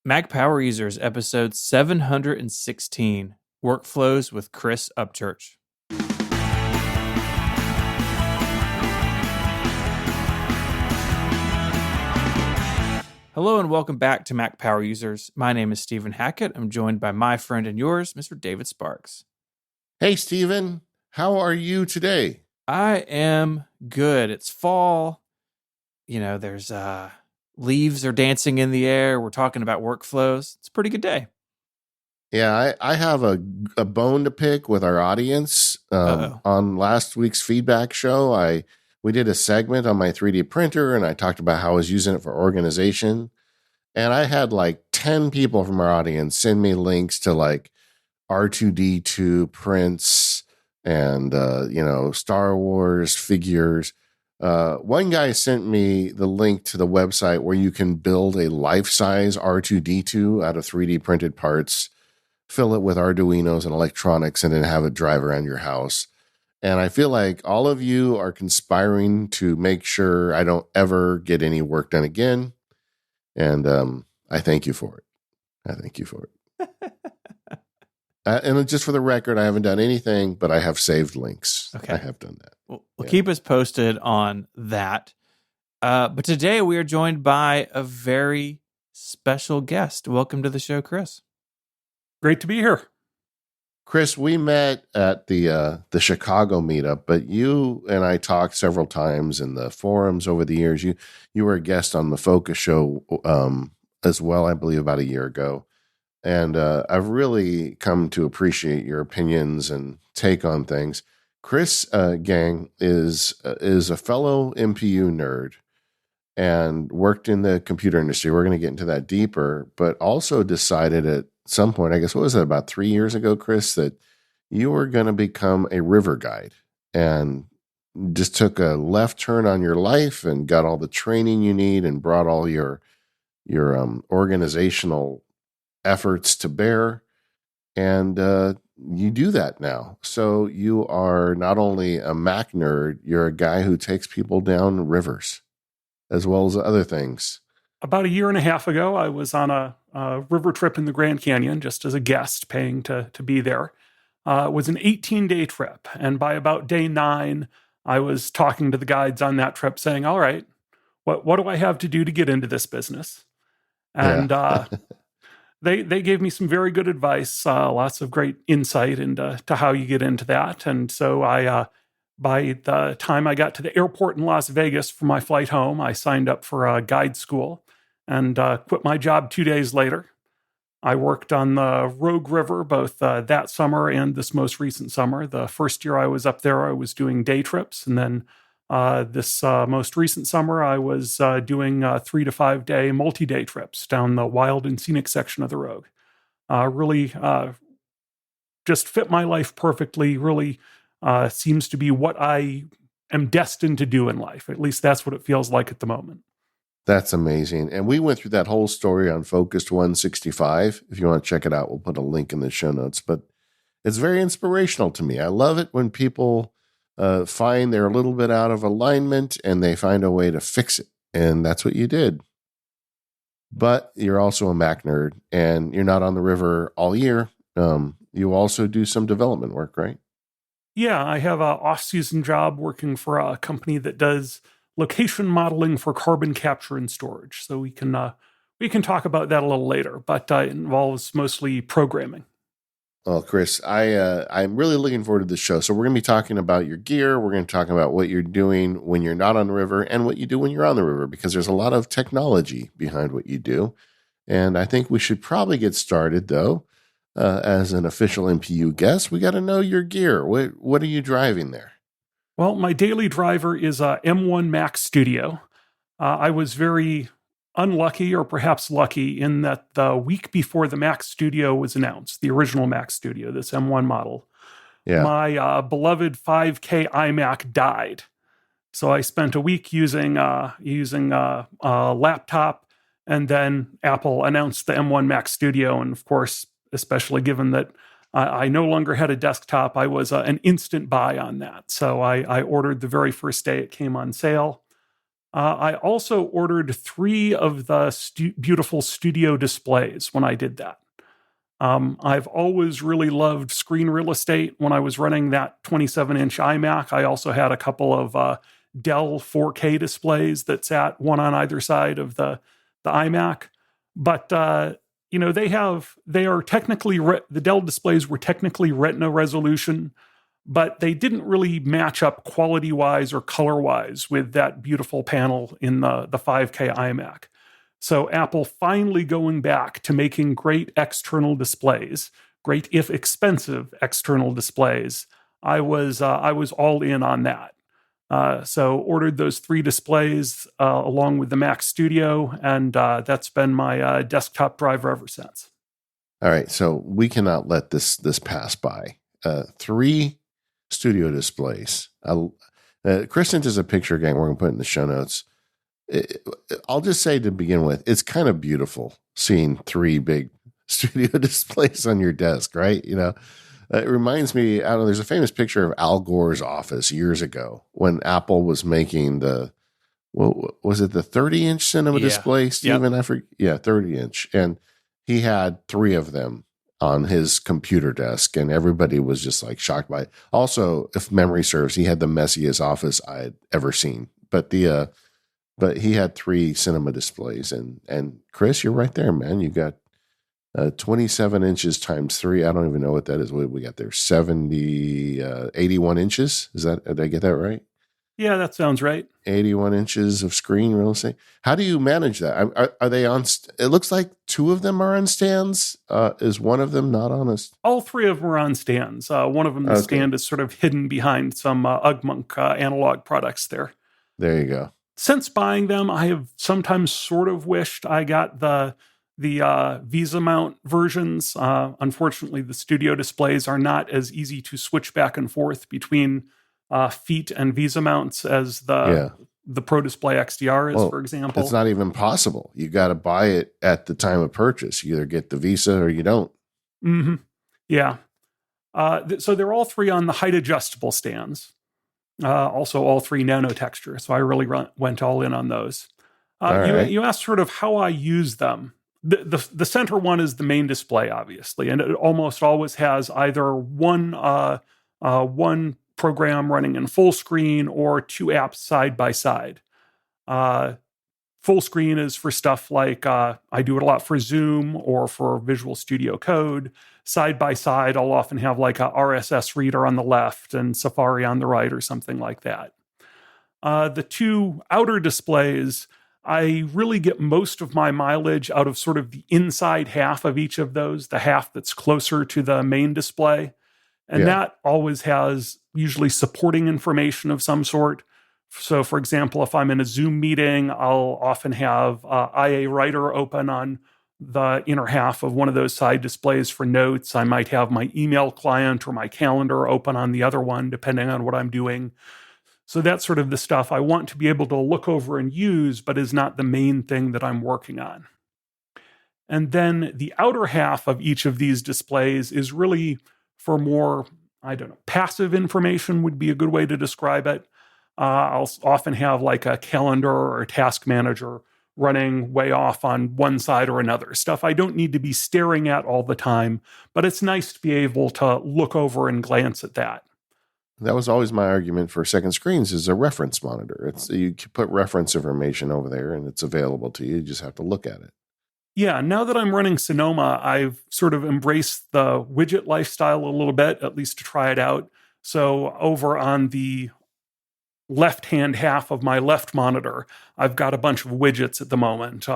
Mac Power Users, episode 716, Workflows with Chris Upchurch. Hello and welcome back to Mac Power Users. My name is Stephen Hackett. I'm joined by my friend and yours, Mr. David Sparks. Hey, Stephen. How are you today? I am good. It's fall. You know, there's leaves are dancing in the air. We're talking about workflows. It's a pretty good day. Yeah, I have a bone to pick with our audience. On last week's feedback show, we did a segment on my 3D printer, and I talked about how I was using it for organization. And I had like 10 people from our audience send me links to like R2-D2 prints and, Star Wars figures. One guy sent me the link to the website where you can build a life-size R2-D2 out of 3D printed parts, fill it with Arduinos and electronics, and then have it drive around your house. And I feel like all of you are conspiring to make sure I don't ever get any work done again. And I thank you for it. And just for the record, I haven't done anything, but I have saved links. Okay. I have done that. Well, keep us posted on that. But today we are joined by a very special guest. Welcome to the show, Chris. Great to be here. Chris, we met at the Chicago meetup, but you and I talked several times in the forums over the years. You were a guest on the Focus show as well, I believe, about a year ago. And I've really come to appreciate your opinions and take on things. Chris, gang, is a fellow MPU nerd and worked in the computer industry. We're going to get into that deeper, but also decided at some point, I guess, what was that, about 3 years ago, Chris, that you were going to become a river guide and just took a left turn on your life and got all the training you need and brought all your organizational efforts to bear. And you do that now. So you are not only a Mac nerd, you're a guy who takes people down rivers as well as other things. About a year and a half ago, I was on a river trip in the Grand Canyon, just as a guest, paying to be there. It was an 18-day trip. And by about day 9, I was talking to the guides on that trip saying, all right, what do I have to do to get into this business? And they gave me some very good advice, lots of great insight into how you get into that. And so by the time I got to the airport in Las Vegas for my flight home, I signed up for a guide school and quit my job 2 days later. I worked on the Rogue River both that summer and this most recent summer. The first year I was up there, I was doing day trips. And then this most recent summer, I was doing 3 to 5 day multi-day trips down the wild and scenic section of the Rogue. Really just fit my life perfectly, really seems to be what I am destined to do in life. At least that's what it feels like at the moment. That's amazing. And we went through that whole story on Focused 165. If you want to check it out, we'll put a link in the show notes. But it's very inspirational to me. I love it when people find they're a little bit out of alignment and they find a way to fix it. And that's what you did. But you're also a Mac nerd and you're not on the river all year. You also do some development work, right? Yeah, I have an off-season job working for a company that does location modeling for carbon capture and storage. So we can talk about that a little later, but it involves mostly programming. Well, Chris, I'm really looking forward to this show. So we're going to be talking about your gear. We're going to talk about what you're doing when you're not on the river and what you do when you're on the river, because there's a lot of technology behind what you do. And I think we should probably get started, though. As an official MPU guest, we got to know your gear. What are you driving there? Well, my daily driver is a M1 Max Studio. I was very unlucky, or perhaps lucky, in that the week before the Max Studio was announced, the original Max Studio, this M1 model, my beloved 5K iMac died. So I spent a week using a laptop, and then Apple announced the M1 Max Studio, and of course, especially given that I no longer had a desktop, I was an instant buy on that. So I ordered the very first day it came on sale. I also ordered 3 of the beautiful studio displays when I did that. I've always really loved screen real estate. When I was running that 27-inch iMac, I also had a couple of Dell 4K displays that sat one on either side of the iMac. But they are technically the Dell displays were technically Retina resolution, but they didn't really match up quality-wise or color-wise with that beautiful panel in the 5K iMac. So Apple finally going back to making great external displays, great if expensive external displays. I was all in on that. So ordered those 3 displays along with the Mac Studio, and that's been my desktop driver ever since. All right, so we cannot let this pass by. 3 studio displays. Chris sent us a picture, gang. We're going to put it in the show notes. I'll just say to begin with, it's kind of beautiful seeing 3 big studio displays on your desk, right? It reminds me, I don't know, there's a famous picture of Al Gore's office years ago when Apple was making was it the 30-inch cinema display, Stephen? Yep. I forget. Yeah, 30-inch. And he had 3 of them on his computer desk, and everybody was just like shocked by it. Also, if memory serves, he had the messiest office I had ever seen. But he had 3 cinema displays, and Chris, you're right there, man. You got 27 inches times 3. I don't even know what that is. What we got there? 81 inches. Did I get that right? Yeah, that sounds right. 81 inches of screen real estate. How do you manage that? Are they on? It looks like 2 of them are on stands. Is one of them not on us? All 3 of them are on stands. One of them, the stand is sort of hidden behind some Ugmonk analog products there. There you go. Since buying them, I have sometimes sort of wished I got the Visa mount versions. Unfortunately, the studio displays are not as easy to switch back and forth between Feet and Visa mounts as the Pro Display XDR is, for example. It's not even possible. You got to buy it at the time of purchase. You either get the Visa or you don't. Mm-hmm. Yeah. So they're all 3 on the height adjustable stands. Also, all 3 nano texture. So I really went all in on those. You asked sort of how I use them. The center one is the main display, obviously, and it almost always has either one program running in full screen or 2 apps side by side. Full screen is for stuff like I do it a lot for Zoom or for Visual Studio Code. Side by side, I'll often have like a RSS reader on the left and Safari on the right or something like that. The 2 outer displays, I really get most of my mileage out of sort of the inside half of each of those, the half that's closer to the main display. And that always has usually supporting information of some sort. So, for example, if I'm in a Zoom meeting, I'll often have IA Writer open on the inner half of one of those side displays for notes. I might have my email client or my calendar open on the other one, depending on what I'm doing. So that's sort of the stuff I want to be able to look over and use, but is not the main thing that I'm working on. And then the outer half of each of these displays is really for more, passive information would be a good way to describe it. I'll often have like a calendar or a task manager running way off on one side or another. Stuff I don't need to be staring at all the time, but it's nice to be able to look over and glance at that. That was always my argument for second screens is a reference monitor. You put reference information over there and it's available to you. You just have to look at it. Yeah, now that I'm running Sonoma, I've sort of embraced the widget lifestyle a little bit, at least to try it out. So over on the left-hand half of my left monitor, I've got a bunch of widgets at the moment.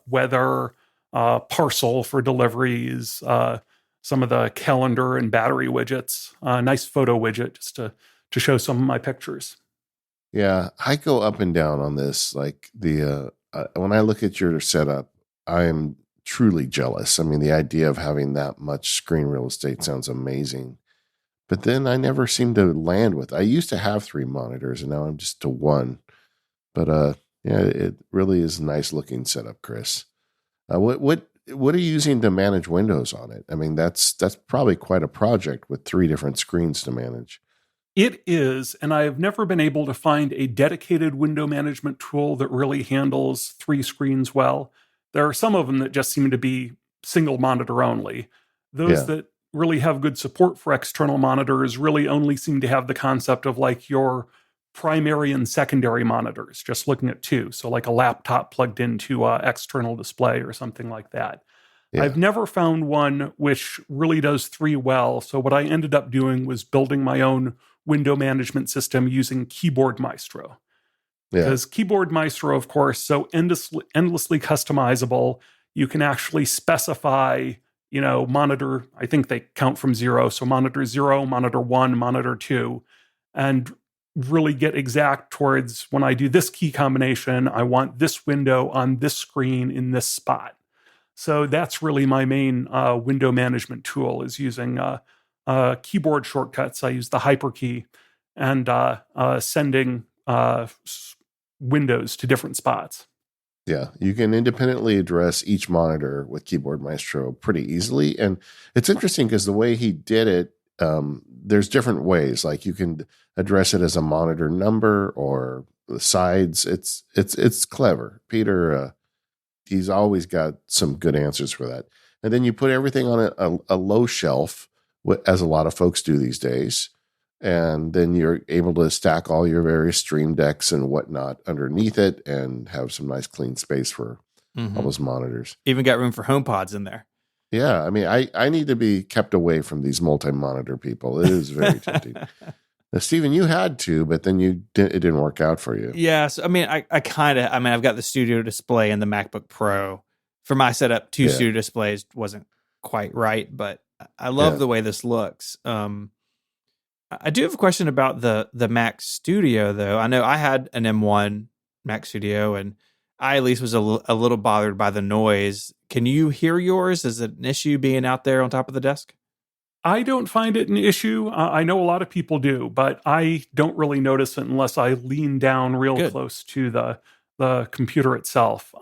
Weather, parcel for deliveries, some of the calendar and battery widgets, nice photo widget just to show some of my pictures. Yeah, I go up and down on this. Like when I look at your setup, I am truly jealous. I mean, the idea of having that much screen real estate sounds amazing. But then I never seem to land with. I used to have 3 monitors, and now I'm just to 1. But it really is a nice looking setup, Chris. What are you using to manage Windows on it? I mean, that's probably quite a project with 3 different screens to manage. It is, and I have never been able to find a dedicated window management tool that really handles 3 screens well. There are some of them that just seem to be single monitor only. Those Yeah. that really have good support for external monitors really only seem to have the concept of like your primary and secondary monitors, just looking at 2. So like a laptop plugged into an external display or something like that. Yeah. I've never found one which really does 3 well. So what I ended up doing was building my own window management system using Keyboard Maestro. Yeah. Because Keyboard Maestro, of course, so endlessly customizable. You can actually specify, monitor, I think they count from 0. So monitor 0, monitor 1, monitor 2, and really get exact towards when I do this key combination, I want this window on this screen in this spot. So that's really my main window management tool, is using keyboard shortcuts. I use the hyperkey and sending windows to different spots. Yeah, you can independently address each monitor with Keyboard Maestro pretty easily. And it's interesting because the way he did it, there's different ways. Like you can address it as a monitor number or the sides. It's clever. Peter, he's always got some good answers for that. And then you put everything on a low shelf, as a lot of folks do these days. And then you're able to stack all your various Stream Decks and whatnot underneath it and have some nice clean space for all those monitors. Even got room for HomePods in there. Yeah, I mean, I need to be kept away from these multi-monitor people. It is very tempting. Now, Stephen, you had to, but then it didn't work out for you. Yes. I mean, I've got the studio display and the MacBook Pro. For my setup, 2 studio displays wasn't quite right, but I love the way this looks. I do have a question about the Mac Studio, though. I know I had an M1 Mac Studio, and I at least was a little bothered by the noise. Can you hear yours? Is it an issue being out there on top of the desk? I don't find it an issue. I know a lot of people do, but I don't really notice it unless I lean down real close to the computer itself.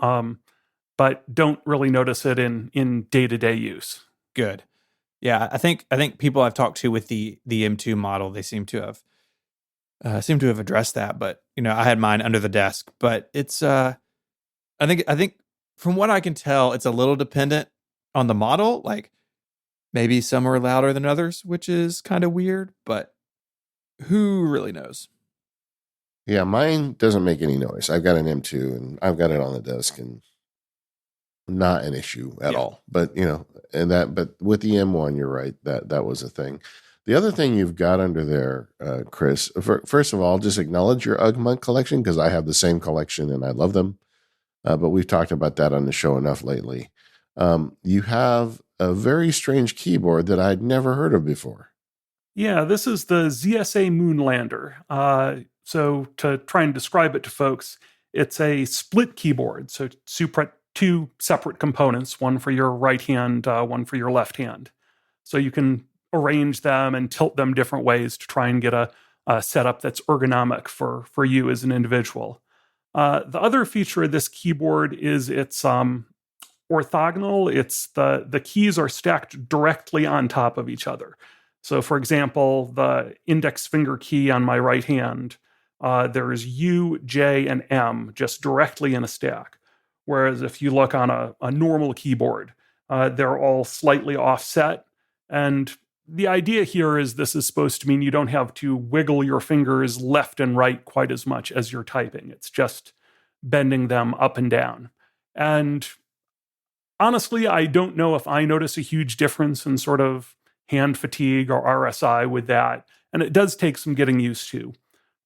But don't really notice it in day-to-day use. Good. Yeah, I think people I've talked to with the M2 model, they seem to have addressed that. But I had mine under the desk. But it's I think from what I can tell, it's a little dependent on the model. Like maybe some are louder than others, which is kind of weird. But who really knows? Yeah, mine doesn't make any noise. I've got an M2 and I've got it on the desk and not an issue at all. But but with the M1, you're right, that was a thing. The other thing you've got under there, Chris, first of all, just acknowledge your UGG collection, because I have the same collection and I love them. But we've talked about that on the show enough lately. You have a very strange keyboard that I'd never heard of before. Yeah, this is the ZSA Moonlander. So to try and describe it to folks, it's a split keyboard. So 2 separate components, one for your right hand, one for your left hand. So you can arrange them and tilt them different ways to try and get a setup that's ergonomic for you as an individual. The other feature of this keyboard is it's orthogonal. It's the keys are stacked directly on top of each other. So for example, the index finger key on my right hand, there's U, J, and M just directly in a stack. Whereas if you look on a normal keyboard, they're all slightly offset. And the idea here is this is supposed to mean you don't have to wiggle your fingers left and right quite as much as you're typing. It's just bending them up and down. And honestly, I don't know if I notice a huge difference in sort of hand fatigue or RSI with that. And it does take some getting used to.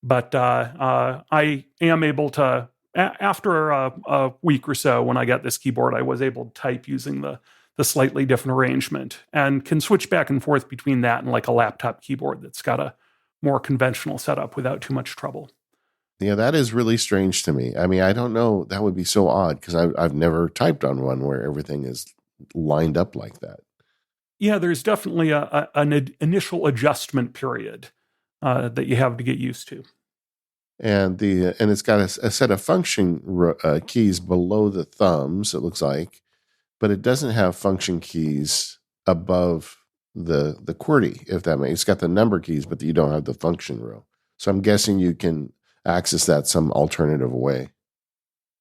But I am able to, after a week or so, when I got this keyboard, I was able to type using the slightly different arrangement, and can switch back and forth between that and like a laptop keyboard that's got a more conventional setup without too much trouble. Yeah, that is really strange to me. I mean, I don't know. That would be so odd because I've never typed on one where everything is lined up like that. Yeah, there's definitely an initial adjustment period that you have to get used to. And it's got a set of function keys below the thumbs, it looks like, but it doesn't have function keys above the QWERTY, if that makes. It's got the number keys, but you don't have the function row. So I'm guessing you can access that some alternative way.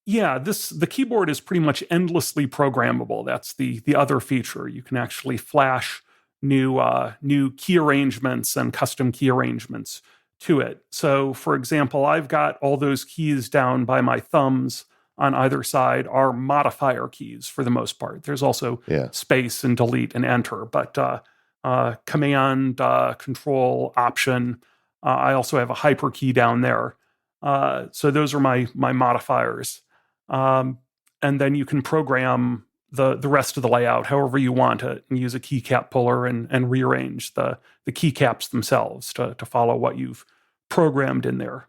Yeah, the keyboard is pretty much endlessly programmable. That's the other feature. You can actually flash new key arrangements and custom key arrangements to it. So, for example, I've got all those keys down by my thumbs on either side are modifier keys for the most part. There's also space and delete and enter, but command, control, option. I also have a hyper key down there. So those are my modifiers. And then you can program the rest of the layout however you want it and use a keycap puller and rearrange the keycaps themselves to follow what you've programmed in there.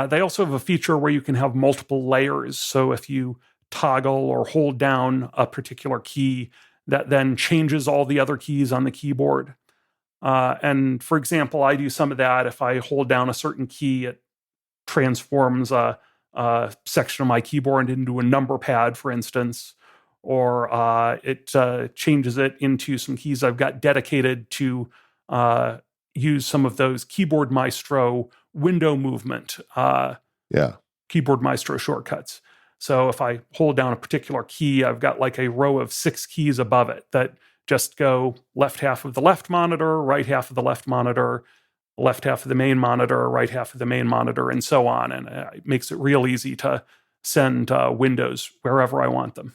They also have a feature where you can have multiple layers. So if you toggle or hold down a particular key, that then changes all the other keys on the keyboard. And for example, I do some of that. If I hold down a certain key, it transforms a section of my keyboard into a number pad, for instance, or it changes it into some keys I've got dedicated to use some of those Keyboard Maestro window movement, Keyboard Maestro shortcuts. So if I hold down a particular key, I've got like a row of 6 keys above it that just go left half of the left monitor, right half of the left monitor, left half of the main monitor, right half of the main monitor, and so on. And it makes it real easy to send windows wherever I want them.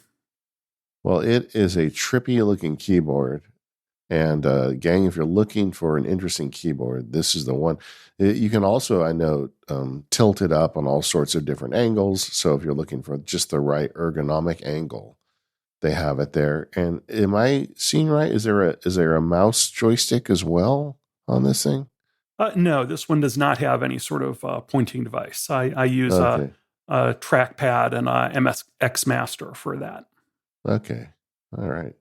Well, it is a trippy looking keyboard. And gang, if you're looking for an interesting keyboard, this is the one. You can also, I know, tilt it up on all sorts of different angles. So if you're looking for just the right ergonomic angle, they have it there. And am I seeing right? Is there a mouse joystick as well on this thing? No, this one does not have any sort of pointing device. I use a trackpad and a MSX Master for that. Okay. All right.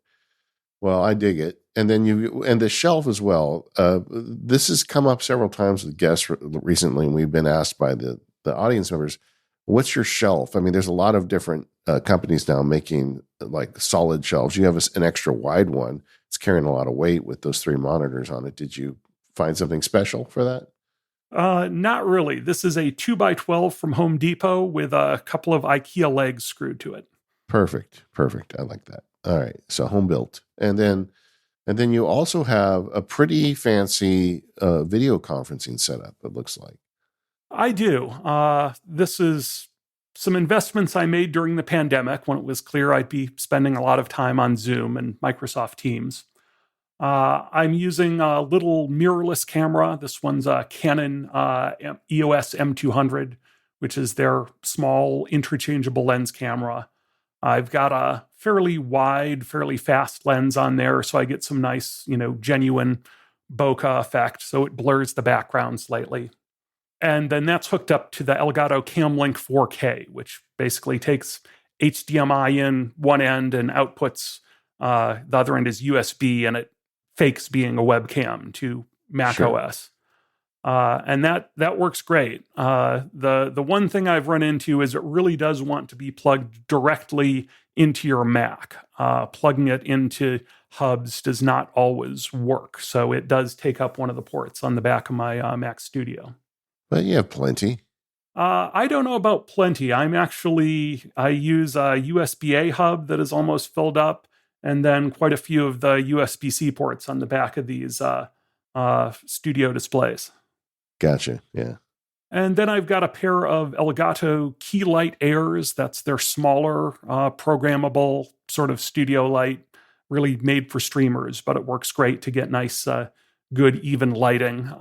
Well, I dig it. And then and the shelf as well. This has come up several times with guests recently, and we've been asked by the audience members, what's your shelf? I mean, there's a lot of different companies now making like solid shelves. You have an extra wide one. It's carrying a lot of weight with those 3 monitors on it. Did you find something special for that? Not really. This is a 2x12 from Home Depot with a couple of IKEA legs screwed to it. Perfect. I like that. All right. So home built. And then you also have a pretty fancy video conferencing setup, it looks like. I do. This is some investments I made during the pandemic when it was clear I'd be spending a lot of time on Zoom and Microsoft Teams. I'm using a little mirrorless camera. This one's a Canon EOS M200, which is their small interchangeable lens camera. I've got a fairly wide, fairly fast lens on there, so I get some nice, genuine bokeh effect, so it blurs the background slightly. And then that's hooked up to the Elgato Camlink 4K, which basically takes HDMI in one end and outputs, the other end is USB, and it fakes being a webcam to Mac OS. And that works great. The one thing I've run into is it really does want to be plugged directly into your Mac. Plugging it into hubs does not always work. So it does take up one of the ports on the back of my Mac Studio. But you have plenty. I don't know about plenty. I use a USB-A hub that is almost filled up, and then quite a few of the USB-C ports on the back of these studio displays. Gotcha. Yeah. And then I've got a pair of Elgato Keylight Airs. That's their smaller, programmable sort of studio light, really made for streamers, but it works great to get nice, good, even lighting.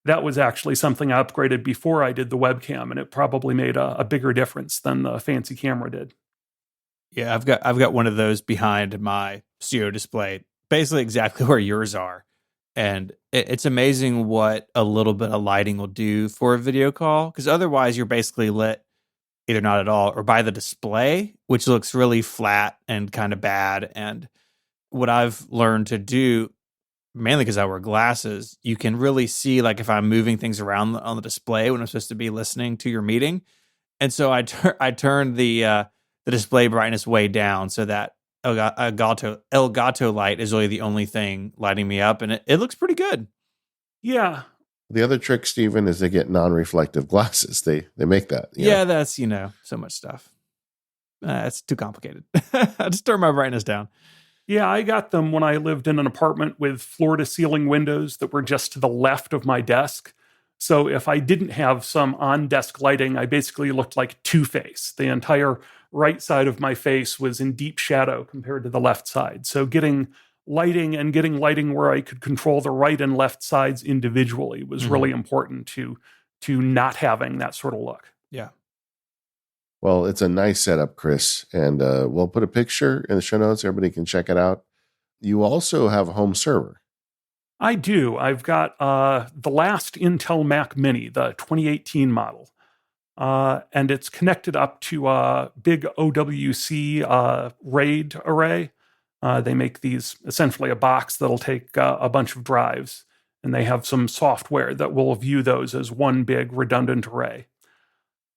That was actually something I upgraded before I did the webcam, and it probably made a bigger difference than the fancy camera did. Yeah, I've got one of those behind my studio display, basically exactly where yours are. And it's amazing what a little bit of lighting will do for a video call, because otherwise you're basically lit either not at all or by the display, which looks really flat and kind of bad. And what I've learned to do, mainly because I wear glasses, you can really see like if I'm moving things around on the display when I'm supposed to be listening to your meeting. And so I turned the display brightness way down so that Elgato light is really the only thing lighting me up, and it looks pretty good. Yeah. The other trick, Stephen, is they get non-reflective glasses. They make that. Yeah, that's, so much stuff. It's too complicated. I just turn my brightness down. Yeah, I got them when I lived in an apartment with floor-to-ceiling windows that were just to the left of my desk. So if I didn't have some on-desk lighting, I basically looked like Two-Face. The entire right side of my face was in deep shadow compared to the left side. So getting lighting where I could control the right and left sides individually was really important to not having that sort of look. Yeah. Well, it's a nice setup, Chris, and we'll put a picture in the show notes. Everybody can check it out. You also have a home server. I do. I've got the last Intel Mac Mini, the 2018 model, and it's connected up to a big OWC RAID array. They make these essentially a box that'll take a bunch of drives, and they have some software that will view those as one big redundant array.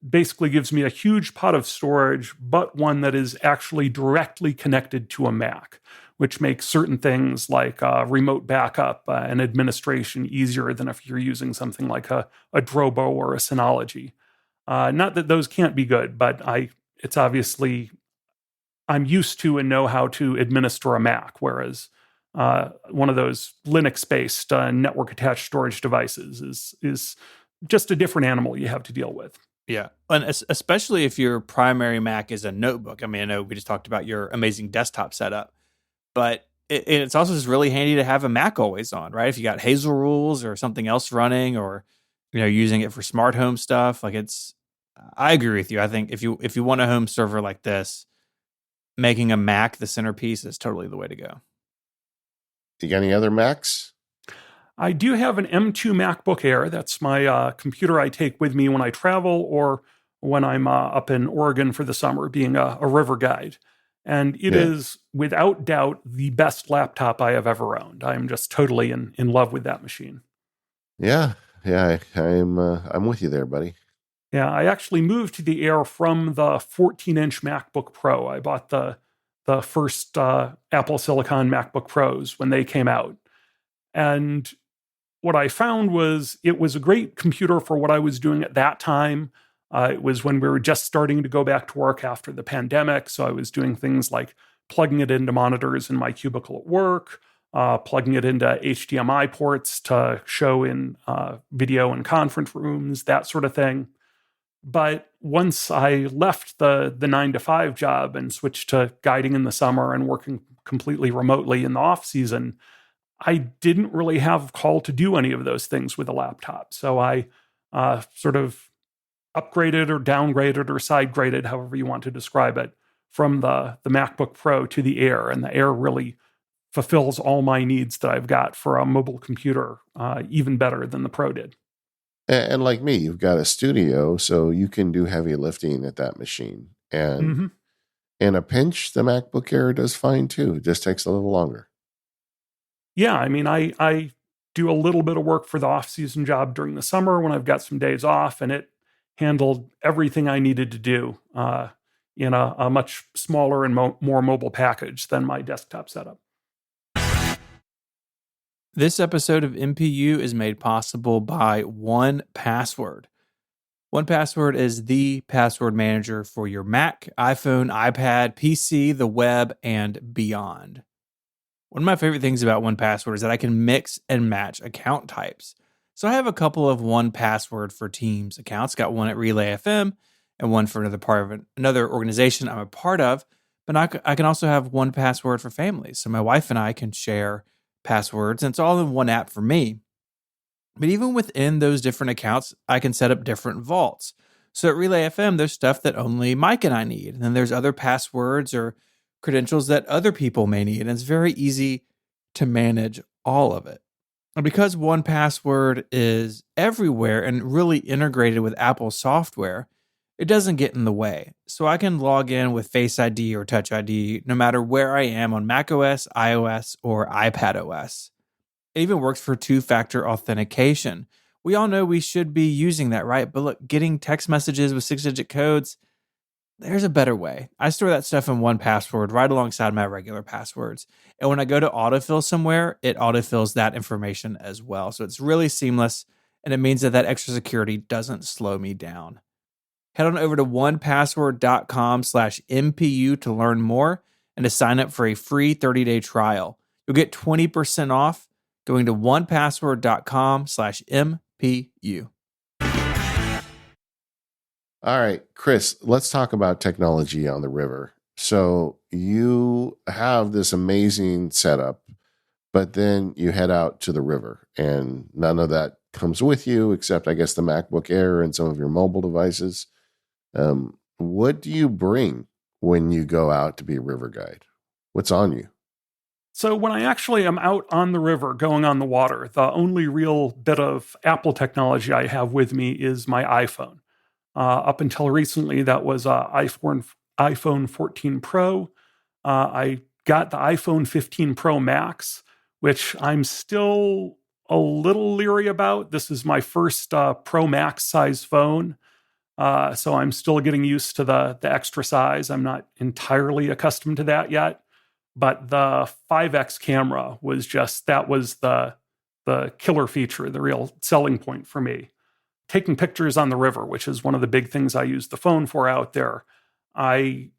Basically gives me a huge pot of storage, but one that is actually directly connected to a Mac, which makes certain things like remote backup and administration easier than if you're using something like a Drobo or a Synology. Not that those can't be good, but it's obviously I'm used to and know how to administer a Mac, whereas one of those Linux-based network-attached storage devices is just a different animal you have to deal with. Yeah, and especially if your primary Mac is a notebook. I mean, I know we just talked about your amazing desktop setup, but it's also just really handy to have a Mac always on, right? If you got Hazel rules or something else running, or using it for smart home stuff, I agree with you. I think if you want a home server like this, making a Mac the centerpiece is totally the way to go. You got any other Macs? I do have an M2 MacBook Air. That's my computer I take with me when I travel or when I'm up in Oregon for the summer, being a river guide. And it is, without doubt, the best laptop I have ever owned. I'm just totally in love with that machine. Yeah, I'm with you there, buddy. Yeah, I actually moved to the Air from the 14-inch MacBook Pro. I bought the first Apple Silicon MacBook Pros when they came out. And what I found was it was a great computer for what I was doing at that time. It was when we were just starting to go back to work after the pandemic. So I was doing things like plugging it into monitors in my cubicle at work, plugging it into HDMI ports to show in video and conference rooms, that sort of thing. But once I left the 9-to-5 job and switched to guiding in the summer and working completely remotely in the off season, I didn't really have call to do any of those things with a laptop. So I sort of upgraded or downgraded or side-graded, however you want to describe it, from the MacBook Pro to the Air. And the Air really fulfills all my needs that I've got for a mobile computer, even better than the Pro did. And like me, you've got a studio, so you can do heavy lifting at that machine. And in a pinch, the MacBook Air does fine too. It just takes a little longer. Yeah, I mean, I do a little bit of work for the off-season job during the summer when I've got some days off, and it handled everything I needed to do in a much smaller and more mobile package than my desktop setup. This episode of MPU is made possible by 1Password. 1Password is the password manager for your Mac, iPhone, iPad, PC, the web, and beyond. One of my favorite things about 1Password is that I can mix and match account types. So I have a couple of 1Password for Teams accounts. Got one at Relay FM and one for another part of another organization I'm a part of. But I can also have 1Password for families. So my wife and I can share passwords, and it's all in one app for me. But even within those different accounts, I can set up different vaults. So at Relay FM, there's stuff that only Mike and I need. And then there's other passwords or credentials that other people may need. And it's very easy to manage all of it. And because 1Password is everywhere and really integrated with Apple software, it doesn't get in the way. So I can log in with Face ID or Touch ID no matter where I am on macOS, iOS, or iPadOS. It even works for two-factor authentication. We all know we should be using that, right? But look, getting text messages with 6-digit codes, there's a better way. I store that stuff in 1Password right alongside my regular passwords. And when I go to autofill somewhere, it autofills that information as well. So it's really seamless, and it means that extra security doesn't slow me down. Head on over to 1password.com/MPU to learn more and to sign up for a free 30-day trial. You'll get 20% off going to 1password.com/MPU. All right, Chris, let's talk about technology on the river. So you have this amazing setup, but then you head out to the river and none of that comes with you except, I guess, the MacBook Air and some of your mobile devices. What do you bring when you go out to be a river guide? What's on you? So when I actually am out on the river going on the water, the only real bit of Apple technology I have with me is my iPhone. Up until recently, that was iPhone 14 Pro. I got the iPhone 15 Pro Max, which I'm still a little leery about. This is my first Pro Max size phone. So I'm still getting used to the extra size. I'm not entirely accustomed to that yet. But the 5X camera was the killer feature, the real selling point for me. Taking pictures on the river, which is one of the big things I use the phone for out there. I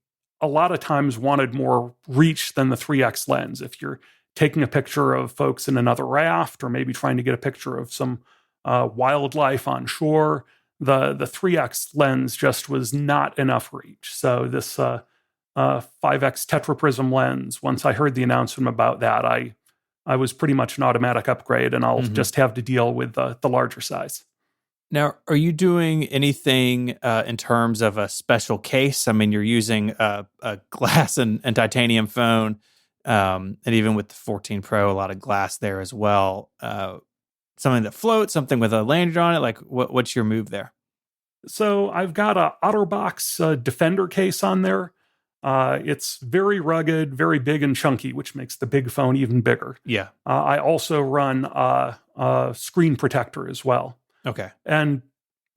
a lot of times wanted more reach than the 3X lens. If you're taking a picture of folks in another raft or maybe trying to get a picture of some wildlife on shore, the 3X lens just was not enough reach. So this 5X tetraprism lens, once I heard the announcement about that, I was pretty much an automatic upgrade, and I'll just have to deal with the larger size. Now, are you doing anything in terms of a special case? I mean, you're using a glass and titanium phone, and even with the 14 Pro, a lot of glass there as well. Something that floats, something with a lanyard on it. Like, what's your move there? So I've got a OtterBox Defender case on there. It's very rugged, very big and chunky, which makes the big phone even bigger. Yeah. I also run a screen protector as well. Okay. And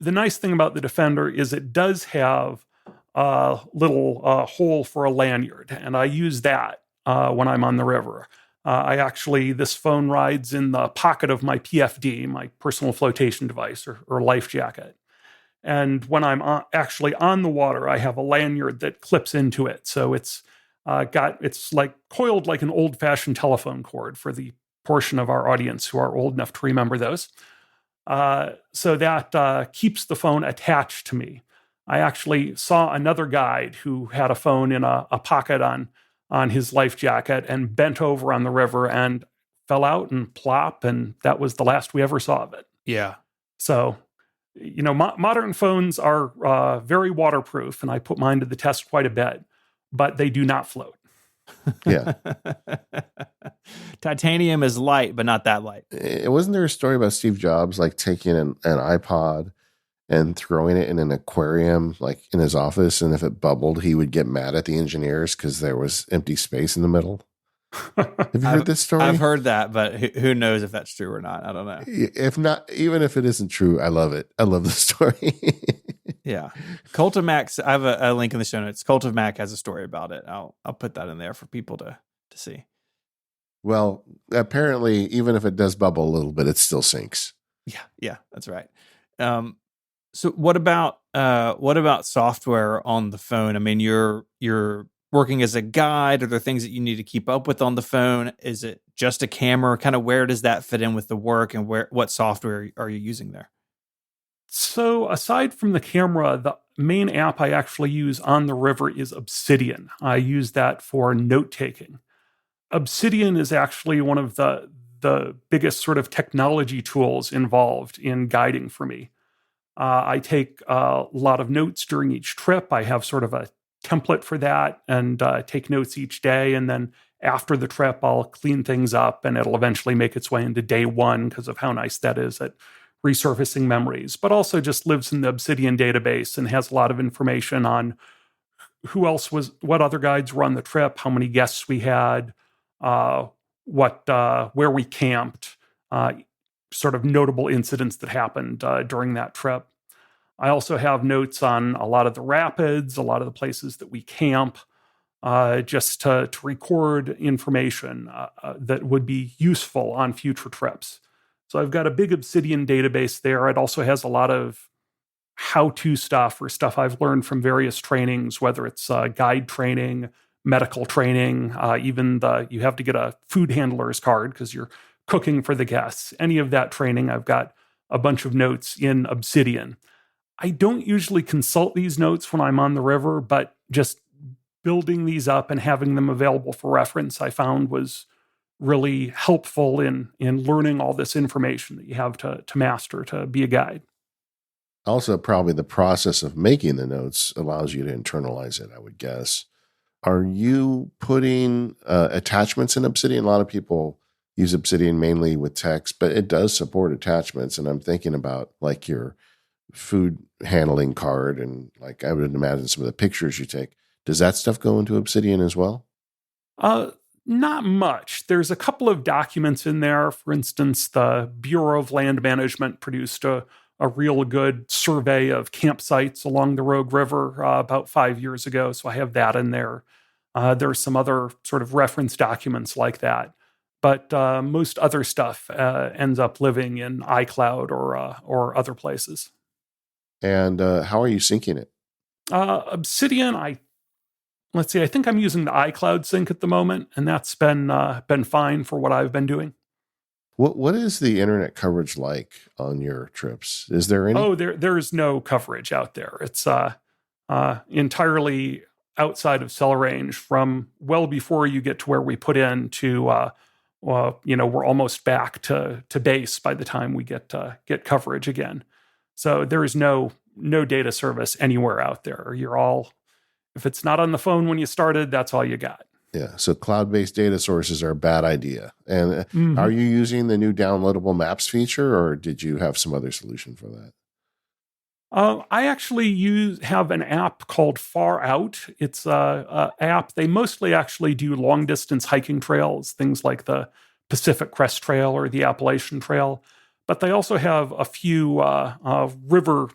the nice thing about the Defender is it does have a little hole for a lanyard, and I use that when I'm on the river. This phone rides in the pocket of my PFD, my personal flotation device or life jacket. And when I'm actually on the water, I have a lanyard that clips into it. So it's like coiled like an old-fashioned telephone cord for the portion of our audience who are old enough to remember those. So that keeps the phone attached to me. I actually saw another guide who had a phone in a pocket on his life jacket and bent over on the river and fell out and plop, and that was the last we ever saw of it. Yeah. So, modern phones are very waterproof, and I put mine to the test quite a bit, but they do not float. Yeah. Titanium is light, but not that light. Wasn't there a story about Steve Jobs, like taking an iPod and throwing it in an aquarium, like in his office, and if it bubbled, he would get mad at the engineers because there was empty space in the middle? Have you heard this story? I've heard that, but who knows if that's true or not? I don't know. If not, even if it isn't true, I love it. I love the story. Yeah. Cult of Mac, I have a link in the show notes. Cult of Mac has a story about it. I'll put that in there for people to see. Well, apparently, even if it does bubble a little bit, it still sinks. Yeah, that's right. So what about software on the phone? I mean, you're working as a guide. Are there things that you need to keep up with on the phone? Is it just a camera? Kind of where does that fit in with the work, and what software are you using there? So aside from the camera, the main app I actually use on the river is Obsidian. I use that for note-taking. Obsidian is actually one of the biggest sort of technology tools involved in guiding for me. I take a lot of notes during each trip. I have sort of a template for that and take notes each day. And then after the trip, I'll clean things up and it'll eventually make its way into day one because of how nice that is at resurfacing memories, but also just lives in the Obsidian database and has a lot of information on what other guides were on the trip, how many guests we had, where we camped, sort of notable incidents that happened during that trip. I also have notes on a lot of the rapids, a lot of the places that we camp, just to record information that would be useful on future trips. So I've got a big Obsidian database there. It also has a lot of how-to stuff or stuff I've learned from various trainings, whether it's guide training, medical training, even you have to get a food handler's card because you're cooking for the guests. Any of that training, I've got a bunch of notes in Obsidian. I don't usually consult these notes when I'm on the river, but just building these up and having them available for reference, I found was really helpful in learning all this information that you have to master to be a guide. Also, probably the process of making the notes allows you to internalize it, I would guess. Are you putting attachments in Obsidian? A lot of people use Obsidian mainly with text, but it does support attachments. And I'm thinking about like your food handling card and like I would imagine some of the pictures you take. Does that stuff go into Obsidian as well? Not much. There's a couple of documents in there. For instance, the Bureau of Land Management produced a real good survey of campsites along the Rogue River about 5 years ago. So I have that in there. There's some other sort of reference documents like that. But most other stuff ends up living in iCloud or other places. And how are you syncing it? Obsidian, I think I'm using the iCloud sync at the moment, and that's been fine for what I've been doing. What is the internet coverage like on your trips? Is there any? Oh, there's no coverage out there. It's entirely outside of cell range from well before you get to where we put in to we're almost back to base by the time we get coverage again. So there is no data service anywhere out there. If it's not on the phone when you started, that's all you got. Yeah. So cloud-based data sources are a bad idea. And Are you using the new downloadable maps feature, or did you have some other solution for that? I actually have an app called Far Out. It's a app. They mostly actually do long distance hiking trails, things like the Pacific Crest Trail or the Appalachian Trail. But they also have a few river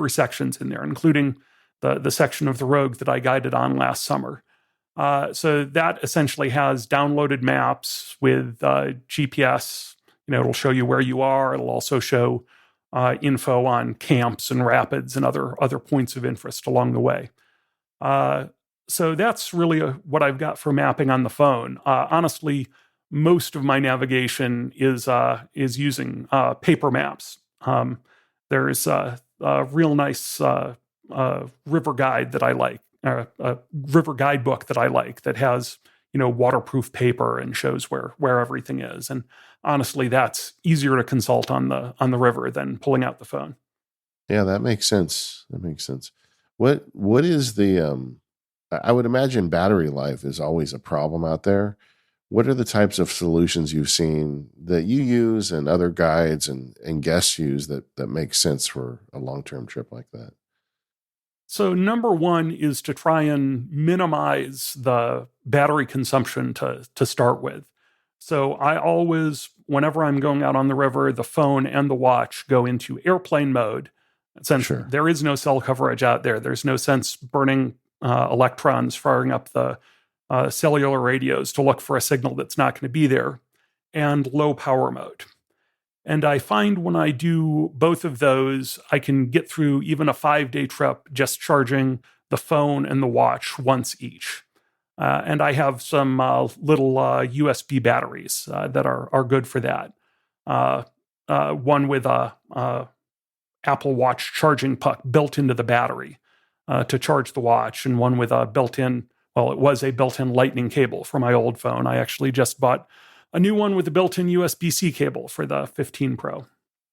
sections in there, including the section of the Rogue that I guided on last summer. So that essentially has downloaded maps with GPS. It'll show you where you are. It'll also show info on camps and rapids and other points of interest along the way. So that's really what I've got for mapping on the phone. Honestly, most of my navigation is using paper maps. There's a real nice river guide that I like, a river guidebook that I like that has waterproof paper and shows where everything is. And honestly, that's easier to consult on the river than pulling out the phone. Yeah, that makes sense. What is the I would imagine battery life is always a problem out there. What are the types of solutions you've seen that you use and other guides and guests use that make sense for a long-term trip like that? So number one is to try and minimize the battery consumption to start with. So I always, whenever I'm going out on the river, the phone and the watch go into airplane mode. Since there is no cell coverage out there, there's no sense burning electrons, firing up the cellular radios to look for a signal that's not going to be there, and low power mode. And I find when I do both of those, I can get through even a 5-day trip just charging the phone and the watch once each. And I have some little USB batteries that are good for that. One with a Apple Watch charging puck built into the battery to charge the watch, and one with a built-in lightning cable for my old phone. I actually just bought a new one with a built-in USB-C cable for the 15 Pro.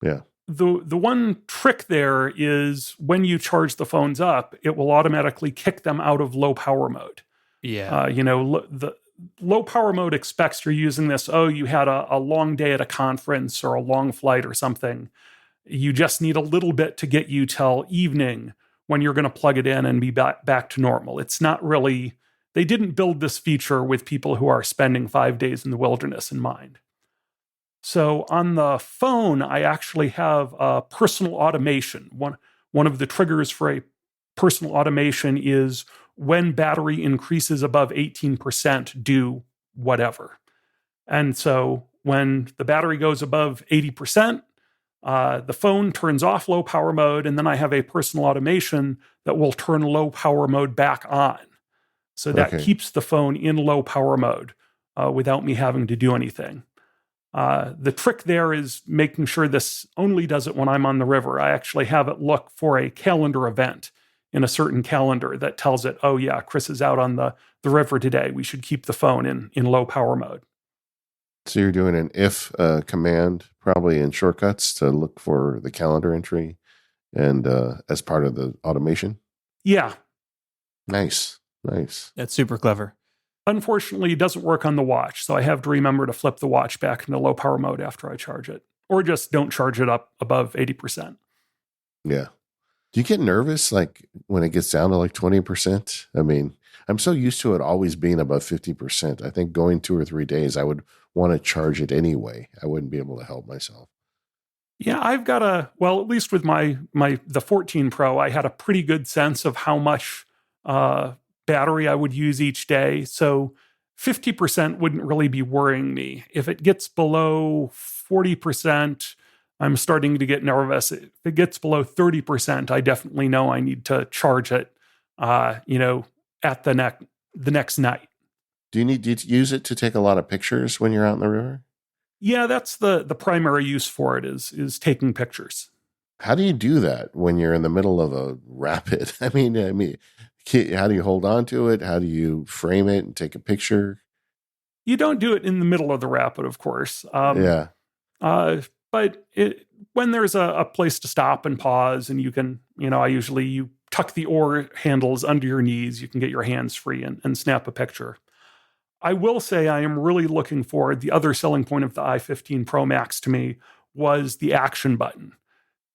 Yeah. The one trick there is when you charge the phones up, it will automatically kick them out of low power mode. Yeah. The low power mode expects you're using this. Oh, you had a long day at a conference or a long flight or something. You just need a little bit to get you till evening when you're going to plug it in and be back to normal. It's not really, they didn't build this feature with people who are spending 5 days in the wilderness in mind. So on the phone, I actually have personal automation. One of the triggers for a personal automation is when battery increases above 18%, do whatever. And so when the battery goes above 80%, the phone turns off low power mode, and then I have a personal automation that will turn low power mode back on. So that keeps the phone in low power mode without me having to do anything. The trick there is making sure this only does it when I'm on the river. I actually have it look for a calendar event in a certain calendar that tells it, oh yeah, Chris is out on the river today. We should keep the phone in low power mode. So you're doing an if command probably in shortcuts to look for the calendar entry and as part of the automation? Yeah. Nice. That's super clever. Unfortunately, it doesn't work on the watch, so I have to remember to flip the watch back into low power mode after I charge it, or just don't charge it up above 80%. Yeah. Do you get nervous like when it gets down to like 20%? I mean, I'm so used to it always being above 50%. I think going 2 or 3 days, I would want to charge it anyway. I wouldn't be able to help myself. Yeah, I've got at least with the 14 Pro, I had a pretty good sense of how much battery I would use each day. So 50% wouldn't really be worrying me. If it gets below 40%, I'm starting to get nervous. If it gets below 30%, I definitely know I need to charge it, at the next night. Do you need to use it to take a lot of pictures when you're out in the river? Yeah, that's the primary use for it is taking pictures. How do you do that when you're in the middle of a rapid? I mean, how do you hold on to it? How do you frame it and take a picture? You don't do it in the middle of the rapid, of course. But when there's a place to stop and pause, and you can, you tuck the oar handles under your knees, you can get your hands free and snap a picture. I will say I am really looking forward. The other selling point of the i15 Pro Max to me was the action button,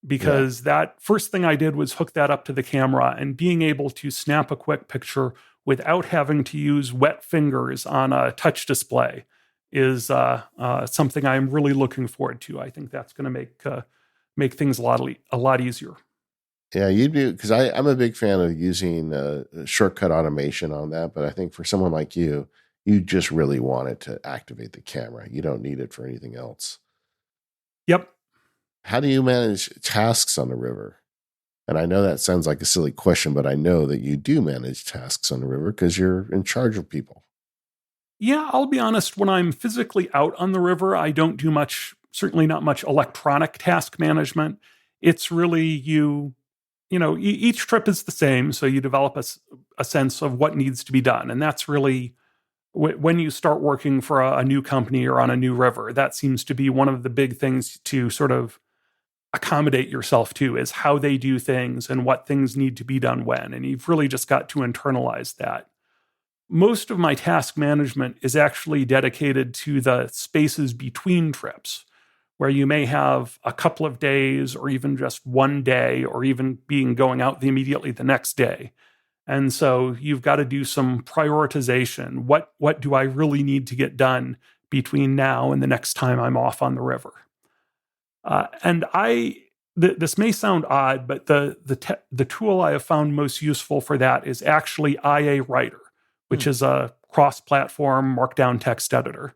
because that first thing I did was hook that up to the camera, and being able to snap a quick picture without having to use wet fingers on a touch display is something I'm really looking forward to. I think that's going to make things a lot easier. Yeah, you do, because I'm a big fan of using shortcut automation on that. But I think for someone like you just really want it to activate the camera. You don't need it for anything else. Yep. How do you manage tasks on the river? And I know that sounds like a silly question, but I know that you do manage tasks on the river because you're in charge of people. Yeah, I'll be honest. When I'm physically out on the river, I don't do much, certainly not much electronic task management. It's really each trip is the same. So you develop a sense of what needs to be done. And that's really when you start working for a new company or on a new river, that seems to be one of the big things to sort of accommodate yourself to, is how they do things and what things need to be done when. And you've really just got to internalize that. Most of my task management is actually dedicated to the spaces between trips, where you may have a couple of days or even just one day, or even going out immediately the next day. And so you've got to do some prioritization. What do I really need to get done between now and the next time I'm off on the river? This may sound odd, but the tool I have found most useful for that is actually IA Writer, which is a cross-platform markdown text editor.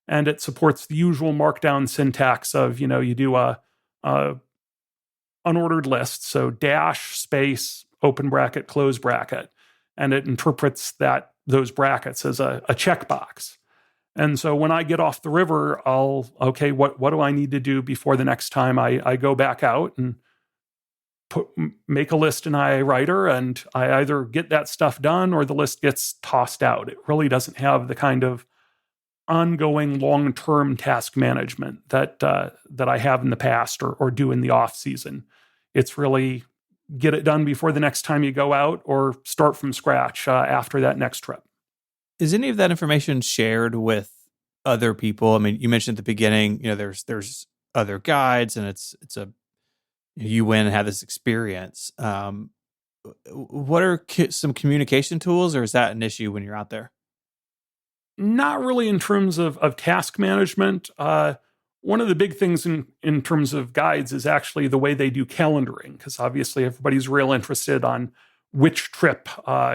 And it supports the usual markdown syntax of, you do a unordered list, so dash, space, open bracket, close bracket, and it interprets those brackets as a checkbox. And so when I get off the river, what do I need to do before the next time I go back out, and make a list in IA Writer, and I either get that stuff done or the list gets tossed out. It really doesn't have the kind of ongoing long-term task management that I have in the past or do in the off season. It's really get it done before the next time you go out, or start from scratch after that next trip. Is any of that information shared with other people? I mean, you mentioned at the beginning, there's other guides, and it's you went and had this experience. What are some communication tools, or is that an issue when you're out there? Not really in terms of task management. one of the big things in terms of guides is actually the way they do calendaring, because obviously everybody's real interested on which trip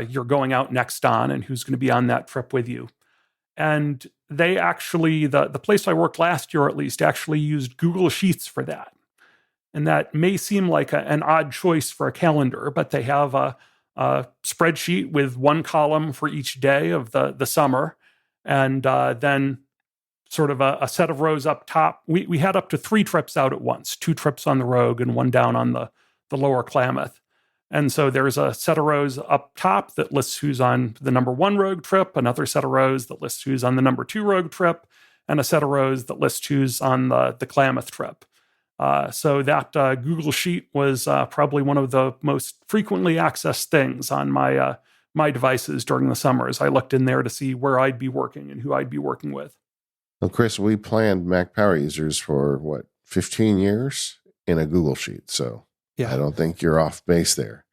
you're going out next on and who's going to be on that trip with you. And they actually, the place I worked last year at least, actually used Google Sheets for that. And that may seem like an odd choice for a calendar, but they have a spreadsheet with one column for each day of the summer, and then sort of a set of rows up top. We had up to 3 trips out at once, 2 trips on the Rogue and 1 down on the lower Klamath. And so there's a set of rows up top that lists who's on the number 1 Rogue trip, another set of rows that lists who's on the number 2 Rogue trip, and a set of rows that lists who's on the Klamath trip. So that Google Sheet was probably one of the most frequently accessed things on my devices during the summers. I looked in there to see where I'd be working and who I'd be working with. Well, Chris, we planned Mac Power Users for 15 years in a Google Sheet. So yeah. I don't think you're off base there.